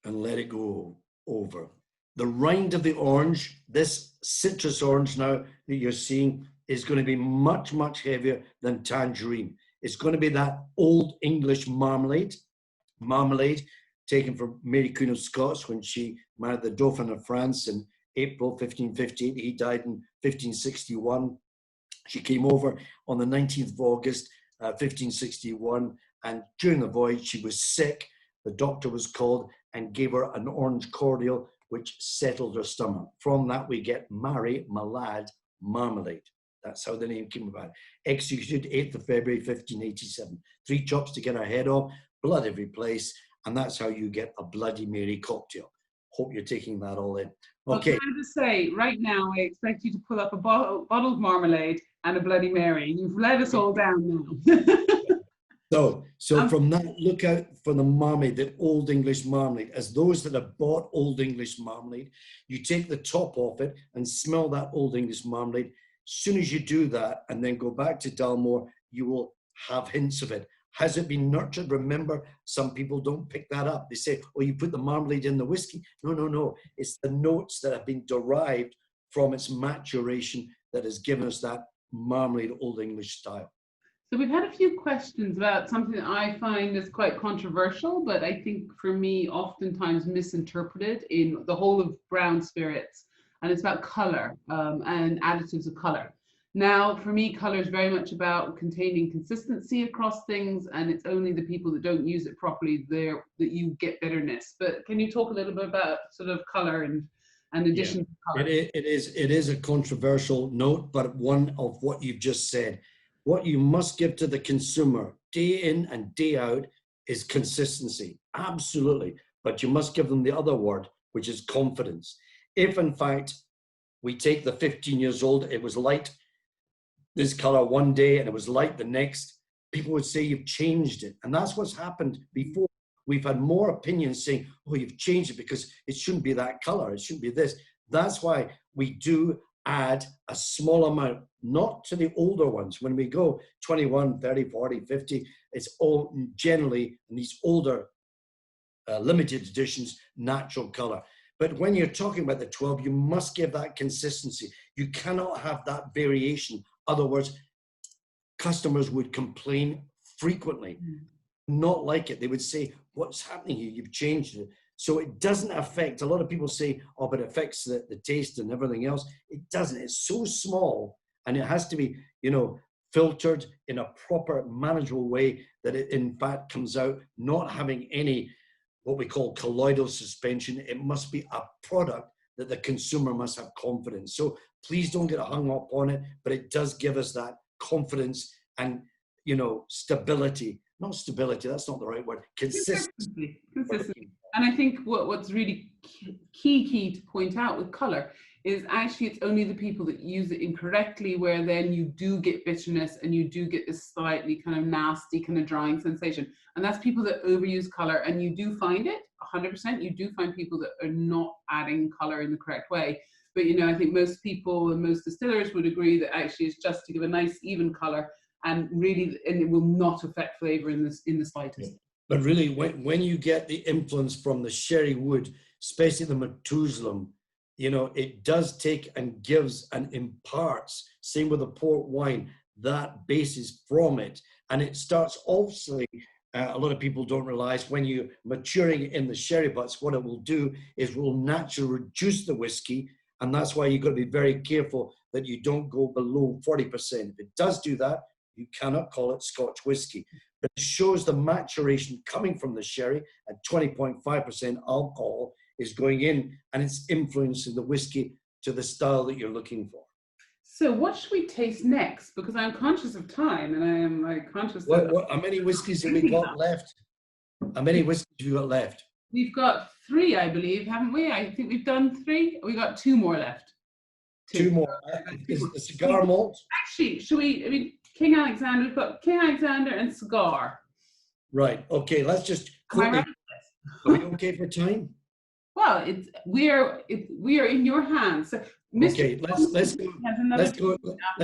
And let it go over. The rind of the orange, this citrus orange now that you're seeing, is going to be much, much heavier than tangerine. It's going to be that old English marmalade taken from Mary Queen of Scots when she married the Dauphin of France in April 1558. He died in 1561. She came over on the 19th of August, 1561, and during the voyage she was sick. The doctor was called and gave her an orange cordial, which settled her stomach. From that we get Mary Malad marmalade. That's how the name came about. Executed 8th of February 1587. 3 chops to get her head off, blood every place, and that's how you get a Bloody Mary cocktail. Hope you're taking that all in. Okay. Well, can I just say, right now, I expect you to pull up a bottled marmalade and a Bloody Mary. You've let us all down now. So from that, look out for the marmalade, the Old English marmalade. As those that have bought Old English marmalade, you take the top off it and smell that Old English marmalade. soon as you do that and then go back to Dalmore, you will have hints of it. Has it been nurtured? Remember, some people don't pick that up. They say, oh, you put the marmalade in the whiskey. No, no, no. It's the notes that have been derived from its maturation that has given us that marmalade Old English style. So we've had a few questions about something that I find is quite controversial, but I think for me, oftentimes misinterpreted in the whole of brown spirits. And it's about color and additives of color. Now, for me, color is very much about containing consistency across things, and it's only the people that don't use it properly there that you get bitterness. But can you talk a little bit about sort of color and addition to color? It is a controversial note, but one of what you've just said. What you must give to the consumer day in and day out is consistency. Absolutely. But you must give them the other word, which is confidence. If in fact we take the 15 years old, it was light this color one day and it was light the next, people would say you've changed it. And that's what's happened before. We've had more opinions saying, oh, you've changed it because it shouldn't be that color. It shouldn't be this. That's why we do add a small amount, not to the older ones. When we go 21, 30, 40, 50, it's all generally in these older limited editions, natural color. But when you're talking about the 12, you must give that consistency. You cannot have that variation. Other words, customers would complain frequently, not like it. They would say, what's happening here? You've changed it. So it doesn't affect, a lot of people say, oh, but it affects the taste and everything else. It doesn't. It's so small, and it has to be, you know, filtered in a proper, manageable way that it in fact comes out not having any, what we call colloidal suspension. It must be a product that the consumer must have confidence. So please don't get hung up on it, but it does give us that confidence and, you know, stability. Not stability, that's not the right word. Consistency. And I think what's really key to point out with color is actually it's only the people that use it incorrectly where then you do get bitterness and you do get this slightly kind of nasty, kind of drying sensation. And that's people that overuse color, and you do find it 100%. You do find people that are not adding color in the correct way. But, you know, I think most people and most distillers would agree that actually it's just to give a nice even color, and really, and it will not affect flavor in the slightest. But really, when you get the influence from the sherry wood, especially the Methuselah, you know, it does take and gives and imparts, same with the port wine, that basis from it. And it starts, obviously, a lot of people don't realize when you're maturing in the sherry butts, what it will do is will naturally reduce the whiskey. And that's why you've got to be very careful that you don't go below 40%. If it does do that, you cannot call it Scotch whiskey. But it shows the maturation coming from the sherry at 20.5% alcohol is going in, and it's influencing the whiskey to the style that you're looking for. So what should we taste next? Because I'm conscious of time, and I am like conscious how many whiskeys have we got left? How many whiskeys have you got left? We've got 3, I believe, haven't we? I think we've done 3. We got 2 more left. Two more. Is it the Cigar Mold? Actually, should we, I mean, King Alexander, we've got King Alexander and Cigar. Right. Okay, let's just quickly. Are we okay for time? Well, we are in your hands. So, okay, let's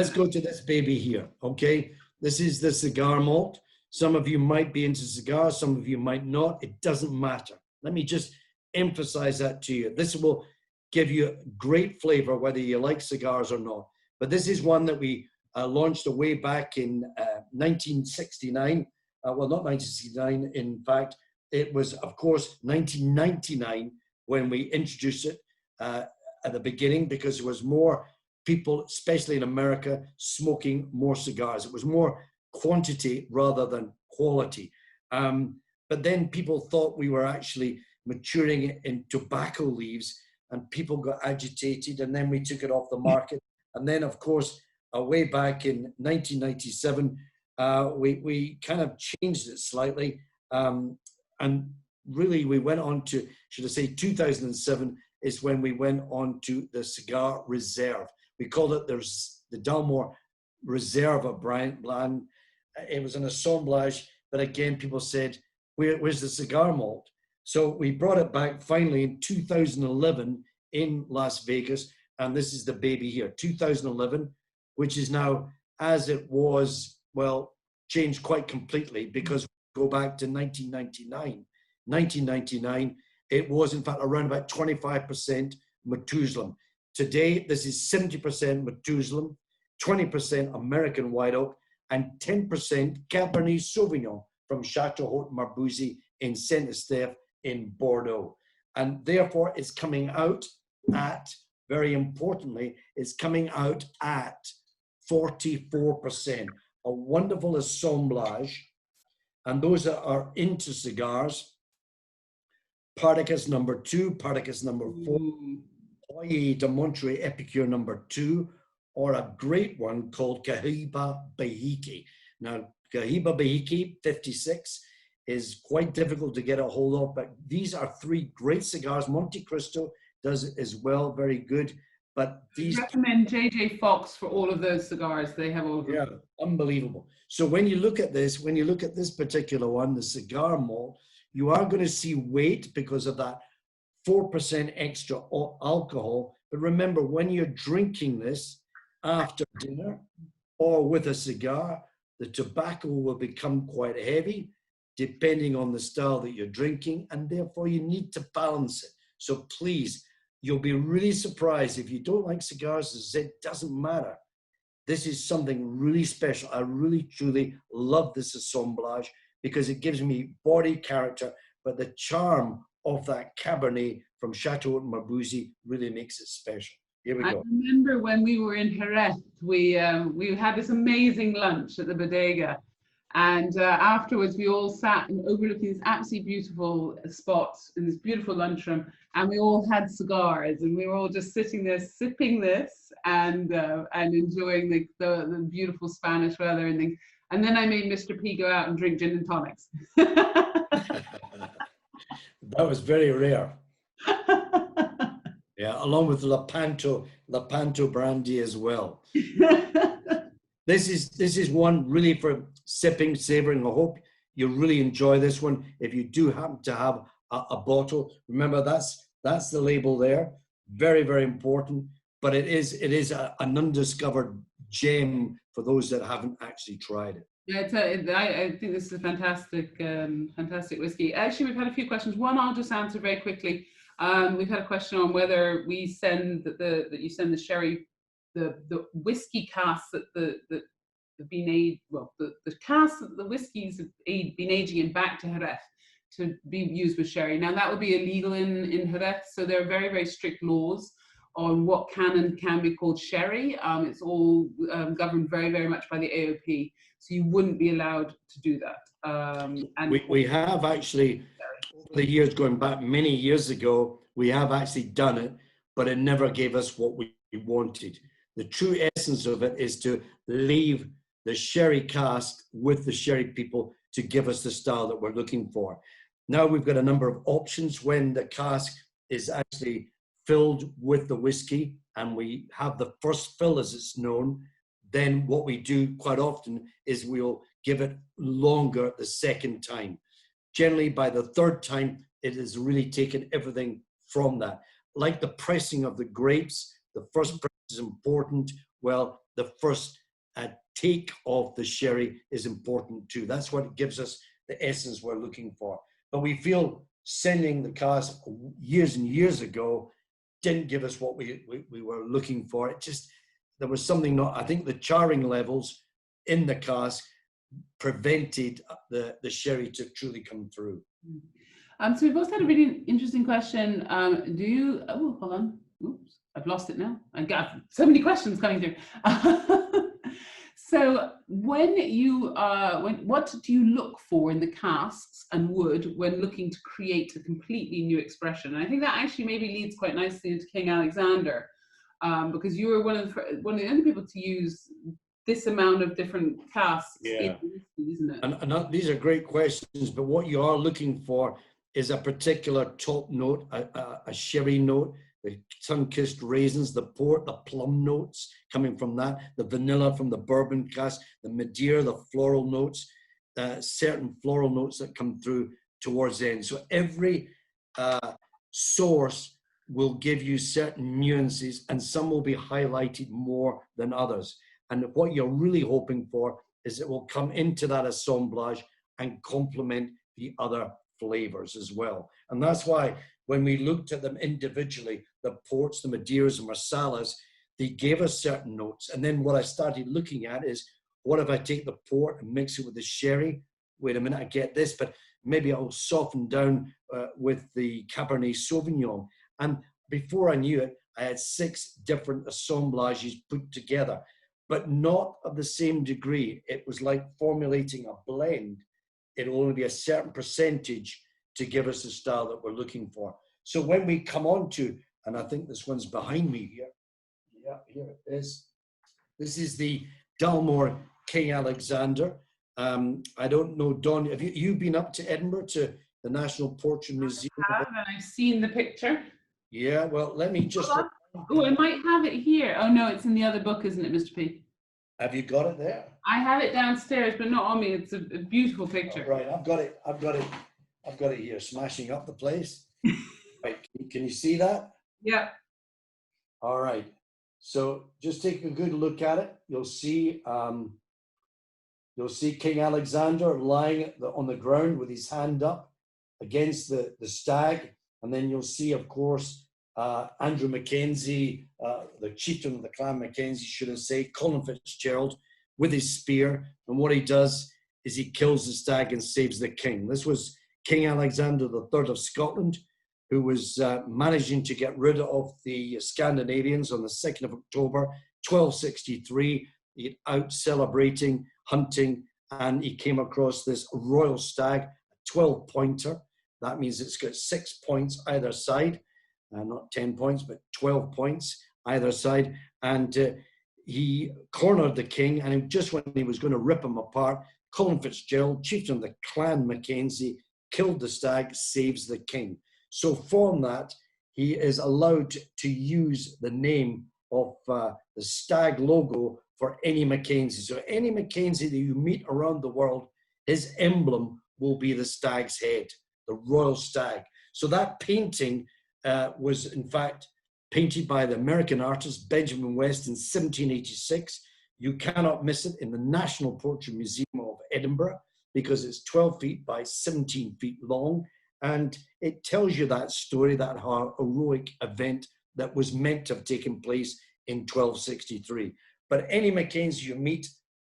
go to this baby here. Okay, this is the Cigar Mold. Some of you might be into cigars, some of you might not. It doesn't matter. Let me just emphasize that to you. This will give you great flavor whether you like cigars or not. But this is one that we launched way back in 1969. Well, not 1969. In fact, it was, of course, 1999 when we introduced it at the beginning, because there was more people, especially in America, smoking more cigars. It was more quantity rather than quality. But then people thought we were actually maturing in tobacco leaves, and people got agitated, and then we took it off the market. And then, of course, way back in 1997, we kind of changed it slightly. And really, we went on to, should I say, 2007 is when we went on to the Cigar Reserve. We called it the Dalmore Reserve brand. It was an assemblage, but again, people said, where's the Cigar Mold? So we brought it back finally in 2011 in Las Vegas, and this is the baby here, 2011. which is now, as it was, well, changed quite completely, because we go back to 1999. 1999, it was in fact around about 25% Methuselah. Today, this is 70% Methuselah, 20% American White Oak, and 10% Cabernet Sauvignon from Chateau Haute Marbousy in Saint-Estèphe in Bordeaux. And therefore, it's coming out at, very importantly, it's coming out at 44%. A wonderful assemblage. And those that are into cigars, Partagas number 2, Partagas number 4, Oye de Monterey Epicure number 2, or a great one called Cohiba Bahiki. Now, Cohiba Bahiki 56 is quite difficult to get a hold of, but these are 3 great cigars. Monte Cristo does it as well, very good. But these, I recommend JJ Fox for all of those cigars. They have all of them. Yeah, unbelievable. So when you look at this, when you look at this particular one, the Cigar Mold, you are going to see weight because of that 4% extra alcohol. But remember, when you're drinking this after dinner or with a cigar, the tobacco will become quite heavy depending on the style that you're drinking, and therefore you need to balance it. So please, you'll be really surprised if you don't like cigars. It doesn't matter. This is something really special. I really, truly love this assemblage because it gives me body character, but the charm of that Cabernet from Chateau Haute Marbousy really makes it special. Here we go. I remember when we were in Jerez, we had this amazing lunch at the Bodega. And afterwards, we all sat and overlooking this absolutely beautiful spot in this beautiful lunchroom, and we all had cigars, and we were all just sitting there sipping this and enjoying the beautiful Spanish weather and things. And then I made Mr. P go out and drink gin and tonics. That was very rare. Yeah, along with Lepanto brandy as well. This is one really for sipping, savoring. I hope you really enjoy this one. If you do happen to have a bottle, remember that's the label there. Very, very important. But it is an undiscovered gem for those that haven't actually tried it. Yeah, I think this is a fantastic whiskey. Actually, we've had a few questions. One I'll just answer very quickly. We've had a question on whether we send that you send the sherry, the whiskey casks that have been aged, well, the casks that the whiskies have been aging in back to Jerez to be used with sherry. Now that would be illegal in Jerez, so there are very, very strict laws on what can and can be called sherry. It's all governed very, very much by the AOP, so you wouldn't be allowed to do that. And we have actually, over the years going back many years ago, we have actually done it, but it never gave us what we wanted. The true essence of it is to leave the sherry cask with the sherry people to give us the style that we're looking for. Now we've got a number of options when the cask is actually filled with the whiskey and we have the first fill as it's known. Then what we do quite often is we'll give it longer the second time. Generally by the third time, it has really taken everything from that. Like the pressing of the grapes, the first press is important. Well, the first take of the sherry is important too. That's what gives us the essence we're looking for. But we feel sending the cask years and years ago didn't give us what we were looking for. It just, there was something not, I think the charring levels in the cask prevented the sherry to truly come through. So we've also had a really interesting question. Oh, hold on. Oops, I've lost it now. I got so many questions coming through. So when you, what do you look for in the casks and wood when looking to create a completely new expression? And I think that actually maybe leads quite nicely into King Alexander, because you were one of the only people to use this amount of different casks. Yeah. Isn't it? And these are great questions, but what you are looking for is a particular top note, a sherry note, the sun-kissed raisins, the port, the plum notes coming from that, the vanilla from the bourbon cask, the Madeira, the floral notes, certain floral notes that come through towards the end. So every source will give you certain nuances and some will be highlighted more than others. And what you're really hoping for is it will come into that assemblage and complement the other flavors as well. And that's why when we looked at them individually, the ports, the Madeiras and Marsalas, they gave us certain notes. And then what I started looking at is, what if I take the port and mix it with the sherry? Wait a minute, I get this, but maybe I'll soften down with the Cabernet Sauvignon. And before I knew it, I had 6 different assemblages put together, but not of the same degree. It was like formulating a blend. It'll only be a certain percentage to give us the style that we're looking for. So when we come on to, and I think this one's behind me here. Yeah, here it is. This is the Dalmore King Alexander. I don't know, Dawn, have you been up to Edinburgh to the National Portrait Museum? I have, and I've seen the picture. Yeah, well, let me just... Oh, I might have it here. Oh no, it's in the other book, isn't it, Mr. P? Have you got it there? I have it downstairs, but not on me. It's a beautiful picture. Oh, right, I've got it here, smashing up the place. Right, can you see that? Yeah. All right. So just take a good look at it. You'll see King Alexander lying on the ground with his hand up against the stag. And then you'll see, of course, Andrew Mackenzie, the chieftain of the clan Mackenzie, should I say, Colin Fitzgerald, with his spear. And what he does is he kills the stag and saves the king. This was King Alexander III of Scotland, who was managing to get rid of the Scandinavians on the 2nd of October, 1263. He out celebrating, hunting, and he came across this royal stag, a 12-pointer. That means it's got 6 points either side, not 10 points, but 12 points either side. And he cornered the king, and just when he was going to rip him apart, Colin Fitzgerald, chieftain of the clan Mackenzie, killed the stag, saves the king. So from that, he is allowed to use the name of the stag logo for any Mackenzie. So any Mackenzie that you meet around the world, his emblem will be the stag's head, the royal stag. So that painting was in fact painted by the American artist Benjamin West in 1786. You cannot miss it in the National Portrait Museum of Edinburgh because it's 12 feet by 17 feet long. And it tells you that story, that heroic event that was meant to have taken place in 1263. But any Mackenzie you meet,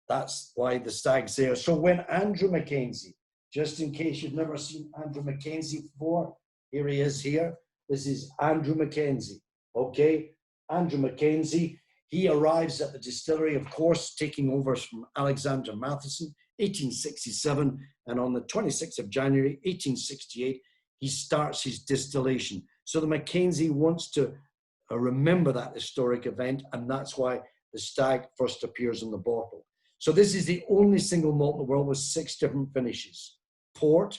that's why the stag's there. So when Andrew Mackenzie, just in case you've never seen Andrew Mackenzie before, here he is here. This is Andrew Mackenzie, okay? Andrew Mackenzie, he arrives at the distillery, of course, taking over from Alexander Paterson, 1867, and on the 26th of January, 1868, he starts his distillation. So the Mackenzie wants to remember that historic event, and that's why the stag first appears in the bottle. So this is the only single malt in the world with 6 different finishes: port,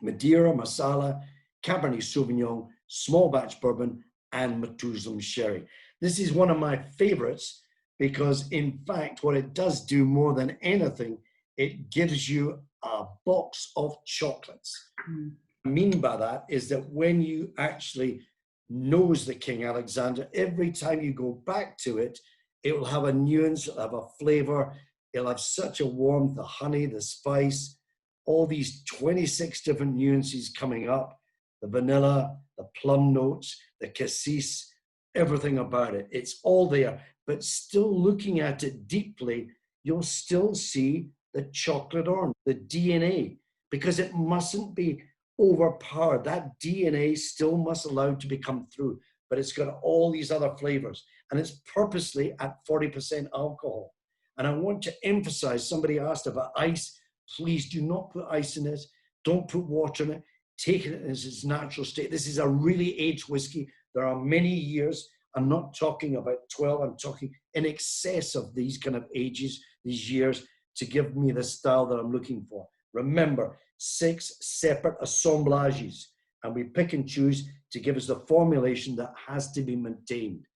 Madeira, Marsala, Cabernet Sauvignon, small batch bourbon, and Methuselah sherry. This is one of my favorites because, in fact, what it does do more than anything, it gives you a box of chocolates. What I mean by that is that when you actually nose the King Alexander, every time you go back to it, it will have a nuance, it'll have a flavor, it'll have such a warmth, the honey, the spice, all these 26 different nuances coming up, the vanilla, the plum notes, the cassis, everything about it. It's all there, but still looking at it deeply, you'll still see the chocolate orange, the DNA, because it mustn't be overpowered. That DNA still must allow to become through, but it's got all these other flavors, and it's purposely at 40% alcohol. And I want to emphasize, somebody asked about ice. Please do not put ice in it. Don't put water in it. Take it as its natural state. This is a really aged whiskey. There are many years. I'm not talking about 12. I'm talking in excess of these kind of ages, these years, to give me the style that I'm looking for. Remember, 6 separate assemblages, and we pick and choose to give us the formulation that has to be maintained.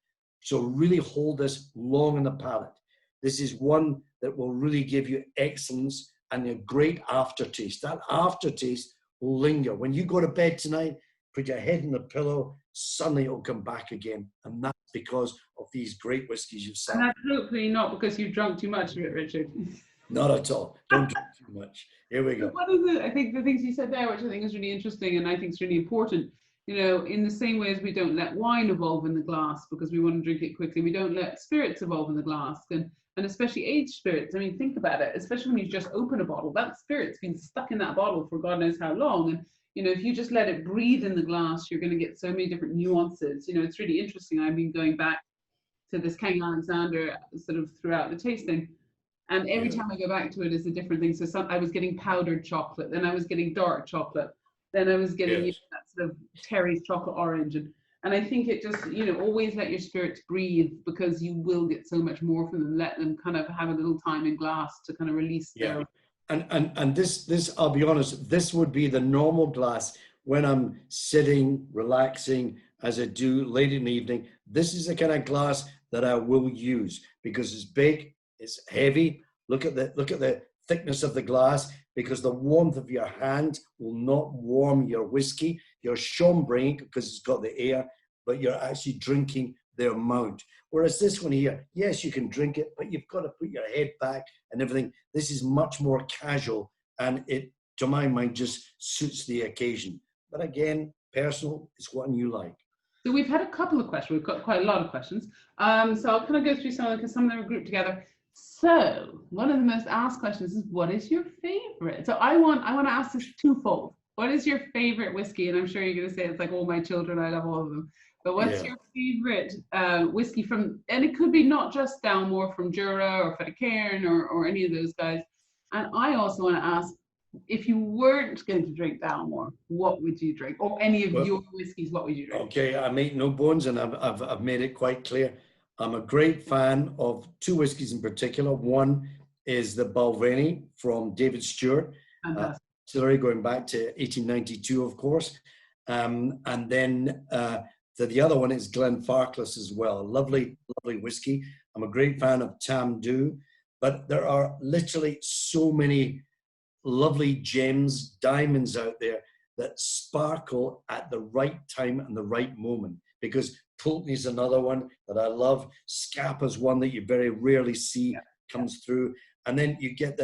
So really hold this long in the palate. This is one that will really give you excellence and a great aftertaste. That aftertaste will linger. When you go to bed tonight, put your head in the pillow, suddenly it'll come back again. And that's because of these great whiskies you've And sampled. that's hopefully not because you've drunk too much of it, Richard. Not at all. Don't drink too much. Here we go. One of the, I think the things you said there, which I think is really interesting and I think is really important, you know, in the same way as we don't let wine evolve in the glass because we want to drink it quickly, we don't let spirits evolve in the glass, and especially aged spirits. I mean, think about it, especially when you just open a bottle, that spirit's been stuck in that bottle for God knows how long. And, you know, if you just let it breathe in the glass, you're going to get so many different nuances. You know, it's really interesting. I've been going back to this King Alexander sort of throughout the tasting. And every time I go back to it, it's a different thing. So I was getting powdered chocolate, then I was getting dark chocolate, then I was getting you know, that sort of Terry's chocolate orange. And I think it just, you know, always let your spirits breathe because you will get so much more from them. Let them kind of have a little time in glass to kind of release their... And this, I'll be honest, this would be the normal glass when I'm sitting, relaxing, as I do late in the evening. This is the kind of glass that I will use because it's big, it's heavy. Look at the thickness of the glass because the warmth of your hand will not warm your whiskey. You're chambering because it's got the air, but you're actually drinking the amount. Whereas this one here, yes, you can drink it, but you've got to put your head back and everything. This is much more casual and it, to my mind, just suits the occasion. But again, personal is what you like. So we've had a couple of questions. We've got quite a lot of questions. So I'll kind of go through some of them because some of them are grouped together. So one of the most asked questions is, what is your favorite? So I want to ask this twofold. What is your favorite whiskey? And I'm sure you're going to say it's like all my children. I love all of them. But what's your favorite whiskey from? And it could be not just Dalmore, from Jura or Paterson or any of those guys. And I also want to ask, if you weren't going to drink Dalmore, what would you drink? Or any of your whiskies, what would you drink? Okay, I make no bones, and I've made it quite clear. I'm a great fan of two whiskies in particular. One is the Balvenie from David Stewart, distillery going back to 1892, of course. And then the other one is Glenfarclas as well. Lovely, lovely whiskey. I'm a great fan of Tam Dhu, but there are literally so many lovely gems, diamonds out there that sparkle at the right time and the right moment. Because Pulteney's another one that I love. Scappa's one that you very rarely see comes through. And then you get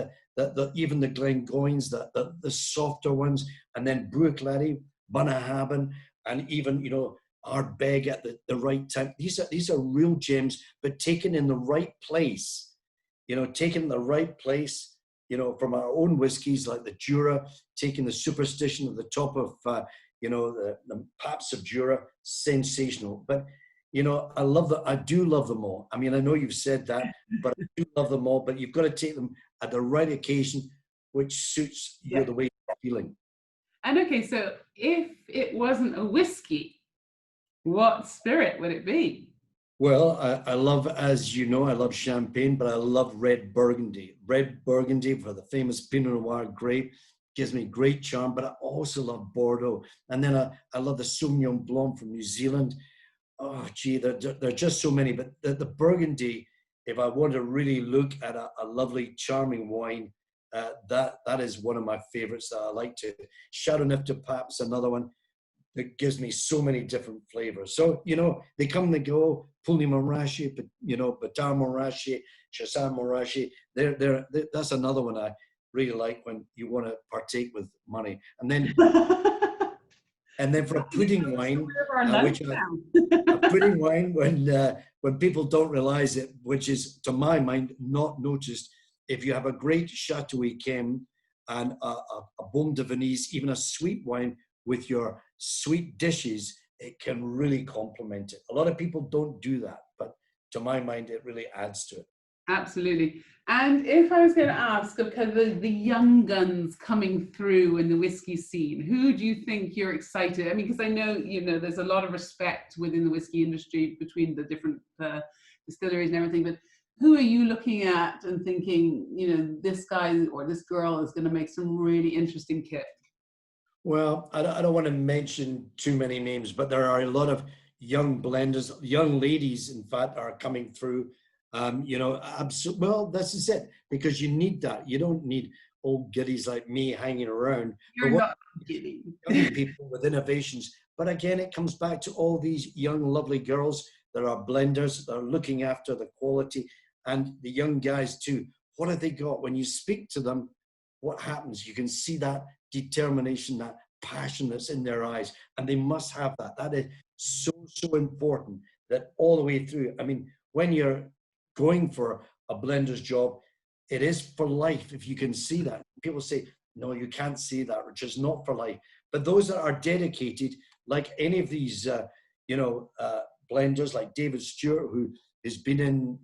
even the Glengoynes, the softer ones, and then Bruichladdich, Bunnahabhain, and even, you know, Ardbeg at the right time. These are real gems, but taken in the right place. You know, taken in the right place. You know, from our own whiskies like the Jura, taking the Superstition at the top of, you know, the Paps of Jura, sensational. But, you know, I do love them all. I mean, I know you've said that, but I do love them all. But you've got to take them at the right occasion, which suits you the way you're feeling. And okay, so if it wasn't a whiskey, what spirit would it be? Well, I love, as you know, I love champagne, but I love red Burgundy. Red Burgundy for the famous Pinot Noir grape gives me great charm, but I also love Bordeaux. And then I love the Sauvignon Blanc from New Zealand. Oh, gee, there are just so many. But the Burgundy, if I want to really look at a lovely, charming wine, that is one of my favorites that I like to. Chardonnay de Pape's another one that gives me so many different flavors. So, you know, they come and they go. Pulney Montrachet, but you know, Batar Montrachet, Chassagne Montrachet. That's another one I really like when you want to partake with money. And then, for a pudding wine, a pudding wine when people don't realize it, which is to my mind not noticed. If you have a great Chateau Yquem and a Baume de Venise, even a sweet wine with your sweet dishes, it can really complement it. A lot of people don't do that, but to my mind, it really adds to it. Absolutely. And if I was going to ask, because the young guns coming through in the whiskey scene, who do you think you're excited? I mean, because I know, you know, there's a lot of respect within the whiskey industry between the different distilleries and everything, but who are you looking at and thinking, you know, this guy or this girl is going to make some really interesting kit? Well, I don't want to mention too many names, but there are a lot of young blenders, young ladies, in fact, are coming through. You know, well, this is it, because you need that. You don't need old giddies like me hanging around. You're not giddy. Young people with innovations But again, it comes back to all these young, lovely girls that are blenders, that are looking after the quality, and the young guys too. What have they got? When you speak to them, what happens? You can see that determination, that passion that's in their eyes, and they must have that. That is so, so important, that all the way through. I mean, when you're going for a blender's job, it is for life. If you can see that, people say, no, you can't see that, which is not for life. But those that are dedicated, like any of these, blenders, like David Stewart, who has been in,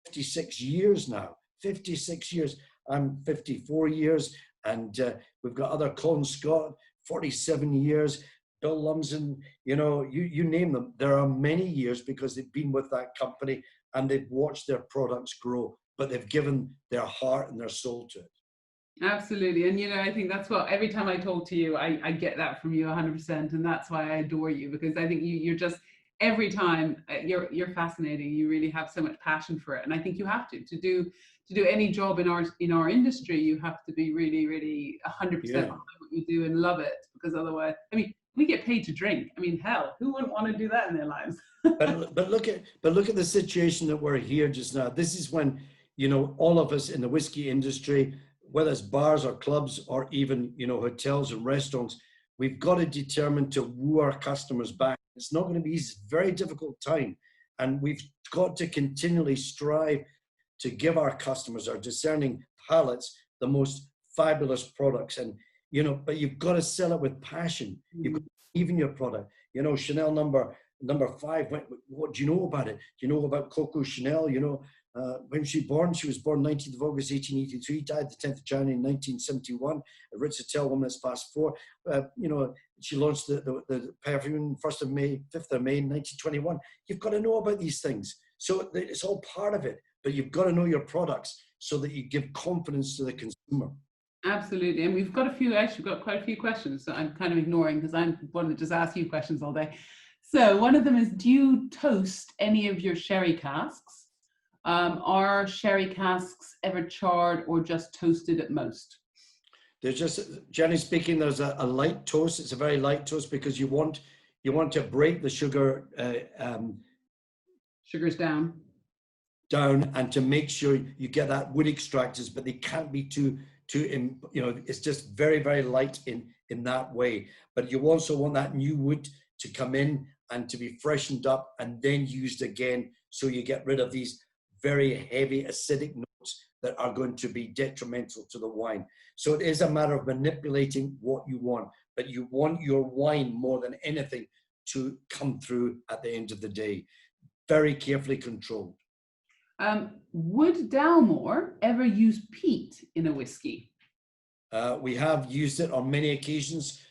56 years now, 56 years. I'm 54 years, and we've got other Colin Scott, 47 years, Bill Lumsden, you name them. There are many years because they've been with that company and they've watched their products grow, but they've given their heart and their soul to it. Absolutely. And, I think that's what, every time I talk to you, I get that from you 100%. And that's why I adore you, because I think you're just, every time you're fascinating. You really have so much passion for it. And I think you have to do any job in our industry, you have to be really, really 100% behind what you do and love it, because otherwise, I mean, we get paid to drink. I mean, hell, who wouldn't want to do that in their lives? but look at the situation that we're here just now. This is when, all of us in the whiskey industry, whether it's bars or clubs or even, hotels and restaurants, we've got to determine to woo our customers back. It's not going to be easy. It's a very difficult time. And we've got to continually strive to give our customers, our discerning palates, the most fabulous products. And, but you've got to sell it with passion. You've got to believe in your product. Chanel number 5, what do you know about it? Do you know about Coco Chanel? When she was born 19th of August, 1883, died the 10th of January 1971. A Ritz Hotel woman that's past 4. She launched the perfume 5th of May 1921. You've got to know about these things. So it's all part of it, but you've got to know your products so that you give confidence to the consumer. Absolutely. And we've got quite a few questions that I'm kind of ignoring because I'm one that just asks you questions all day. So one of them is, do you toast any of your sherry casks? Are sherry casks ever charred or just toasted at most? There's just, generally speaking, there's a light toast. It's a very light toast because you want to break the sugar sugars down and to make sure you get that wood extractors, but they can't be too it's just very, very light in that way. But you also want that new wood to come in and to be freshened up and then used again, so you get rid of these very heavy acidic notes that are going to be detrimental to the wine. So it is a matter of manipulating what you want, but you want your wine more than anything to come through at the end of the day. Very carefully controlled. Would Dalmore ever use peat in a whiskey? We have used it on many occasions.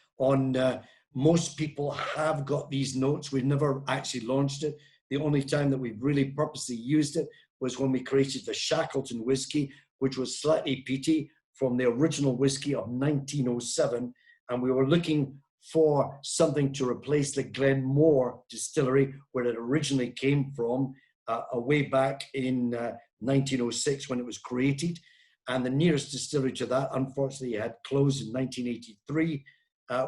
Most people have got these notes. We've never actually launched it. The only time that we've really purposely used it was when we created the Shackleton whiskey, which was slightly peaty from the original whiskey of 1907. And we were looking for something to replace the Glenmore distillery, where it originally came from, way back in 1906 when it was created. And the nearest distillery to that, unfortunately, had closed in 1983,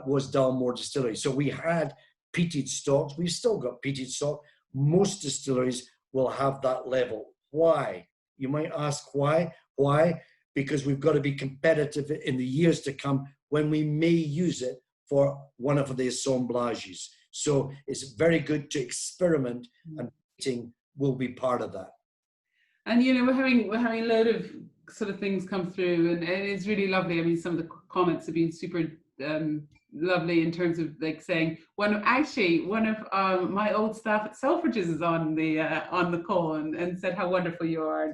was Dalmore Distillery. So we had peated stocks. We've still got peated stock. Most distilleries will have that level. Why? You might ask why. Why? Because we've got to be competitive in the years to come when we may use it for one of the assemblages. So it's very good to experiment, and peating will be part of that. And we're having a load of sort of things come through, and it's really lovely. I mean, some of the comments have been super lovely in terms of like saying one of my old staff at Selfridges is on the call and said how wonderful you are,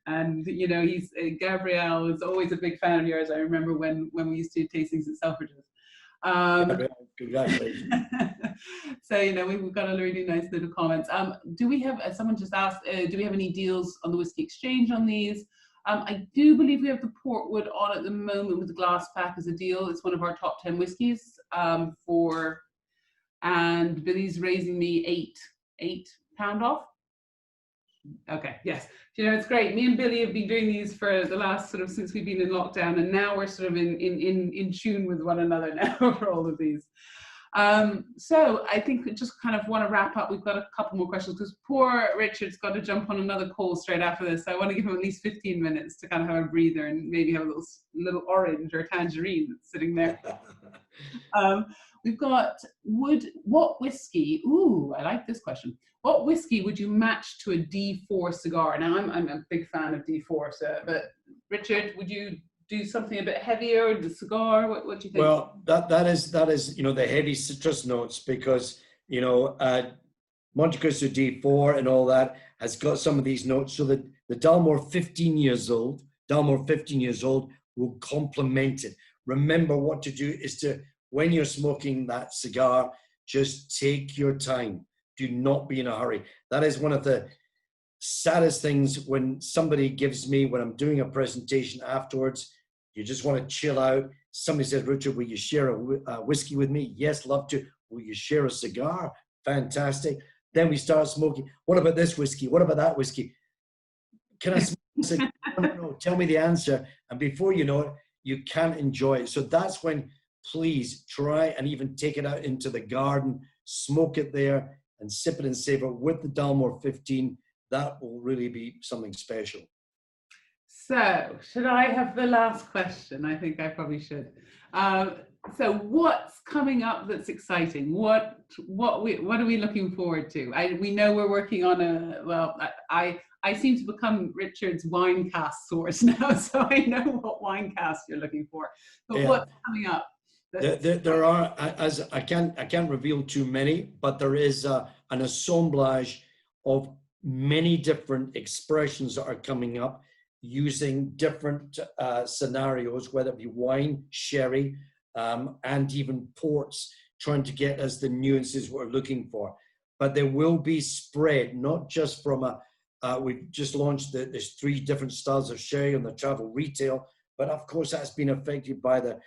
and he's Gabrielle is always a big fan of yours. I remember when we used to do tastings at Selfridges. Congratulations. So we've got a really nice little comments. Do we have someone just asked, do we have any deals on the Whisky Exchange on these? I do believe we have the Portwood on at the moment with the glass pack as a deal. It's one of our top 10 whiskies and Billy's raising me £8 off. Okay, yes. It's great. Me and Billy have been doing these for the last sort of since we've been in lockdown, and now we're sort of in tune with one another now for all of these. So I think we just kind of want to wrap up. We've got a couple more questions because poor Richard's got to jump on another call straight after this. So I want to give him at least 15 minutes to kind of have a breather and maybe have a little orange or tangerine that's sitting there. We've got, what whiskey, ooh, I like this question. What whiskey would you match to a D4 cigar? Now, I'm a big fan of D4, so, but Richard, would you do something a bit heavier, the cigar? What do you think? Well, that is the heavy citrus notes, because Monte Cristo D4 and all that has got some of these notes. So that the Dalmore 15 years old will complement it. Remember, what to do is to, when you're smoking that cigar, just take your time. Do not be in a hurry. That is one of the saddest things when somebody gives me, when I'm doing a presentation afterwards, you just want to chill out. Somebody says, Richard, will you share a whiskey with me? Yes, love to. Will you share a cigar? Fantastic. Then we start smoking. What about this whiskey? What about that whiskey? Can I smoke a cigar? No, tell me the answer. And before you know it, you can't enjoy it. So that's when, please try and even take it out into the garden, smoke it there and sip it and savor with the Dalmore 15. That will really be something special. So, should I have the last question? I think I probably should. So, what's coming up that's exciting? What are we looking forward to? We know we're working on I seem to become Richard's wine cast source now, so I know what wine cast you're looking for. But yeah, what's coming up? There are, as I can't reveal too many, but there is an assemblage of many different expressions that are coming up, using different scenarios, whether it be wine, sherry, and even ports, trying to get us the nuances we're looking for. But there will be spread, not just from we've just launched there's 3 different styles of sherry on the travel retail, but of course that's been affected by the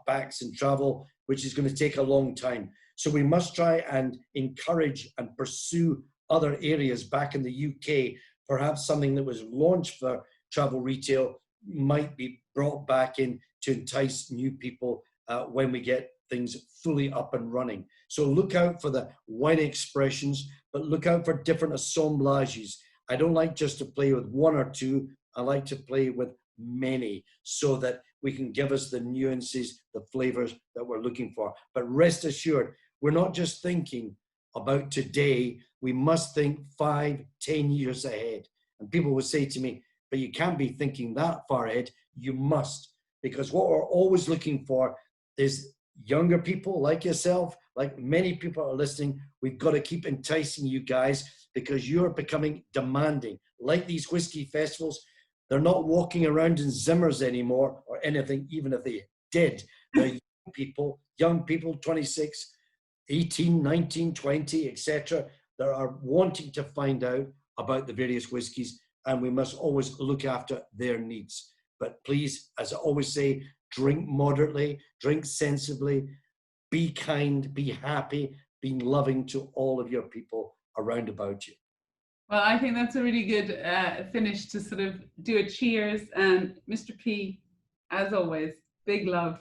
cutbacks in travel, which is going to take a long time. So we must try and encourage and pursue other areas back in the UK. Perhaps something that was launched for travel retail might be brought back in to entice new people when we get things fully up and running. So look out for the wine expressions, but look out for different assemblages. I don't like just to play with 1 or 2. I like to play with many, so that we can give us the nuances, the flavors that we're looking for. But rest assured, we're not just thinking about today. We must think 5, 10 years ahead. And people will say to me, but you can't be thinking that far ahead. You must, because what we're always looking for is younger people like yourself, like many people are listening. We've got to keep enticing you guys, because you're becoming demanding. Like these whiskey festivals, they're not walking around in Zimmers anymore or anything, even if they did. They're young people, 26, 18, 19, 20, etc., that are wanting to find out about the various whiskies, and we must always look after their needs. But please, as I always say, drink moderately, drink sensibly, be kind, be happy, be loving to all of your people around about you. Well, I think that's a really good finish to sort of do a cheers. And Mr. P, as always, big love.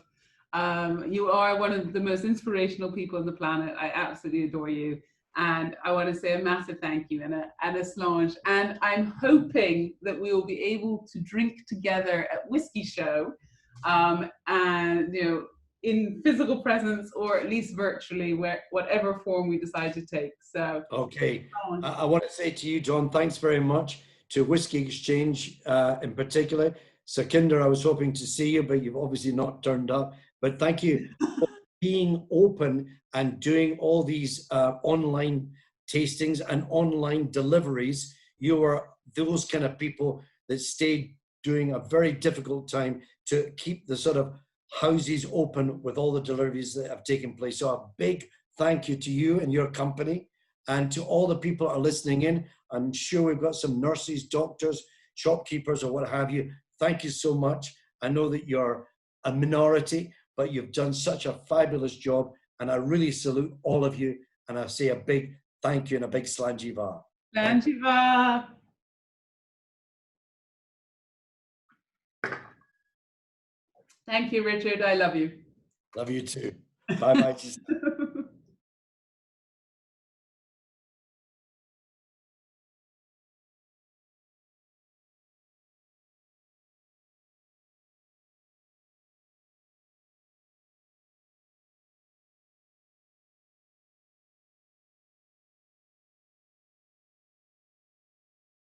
You are one of the most inspirational people on the planet. I absolutely adore you. And I want to say a massive thank you and a sláinte. And I'm hoping that we will be able to drink together at Whisky Show, and in physical presence, or at least virtually, whatever form we decide to take. So okay, I want to say to you, John, thanks very much. To Whisky Exchange in particular. Sakinder, I was hoping to see you, but you've obviously not turned up. But thank you for being open and doing all these online tastings and online deliveries. You are those kind of people that stayed during a very difficult time to keep the sort of houses open with all the deliveries that have taken place. So a big thank you to you and your company, and to all the people that are listening in. I'm sure we've got some nurses, doctors, shopkeepers, or what have you. Thank you so much. I know that you're a minority, but you've done such a fabulous job, and I really salute all of you, and I say a big thank you and a big slanjiva. Slanjiva. Thank you, Richard. I love you. Love you too. Bye bye.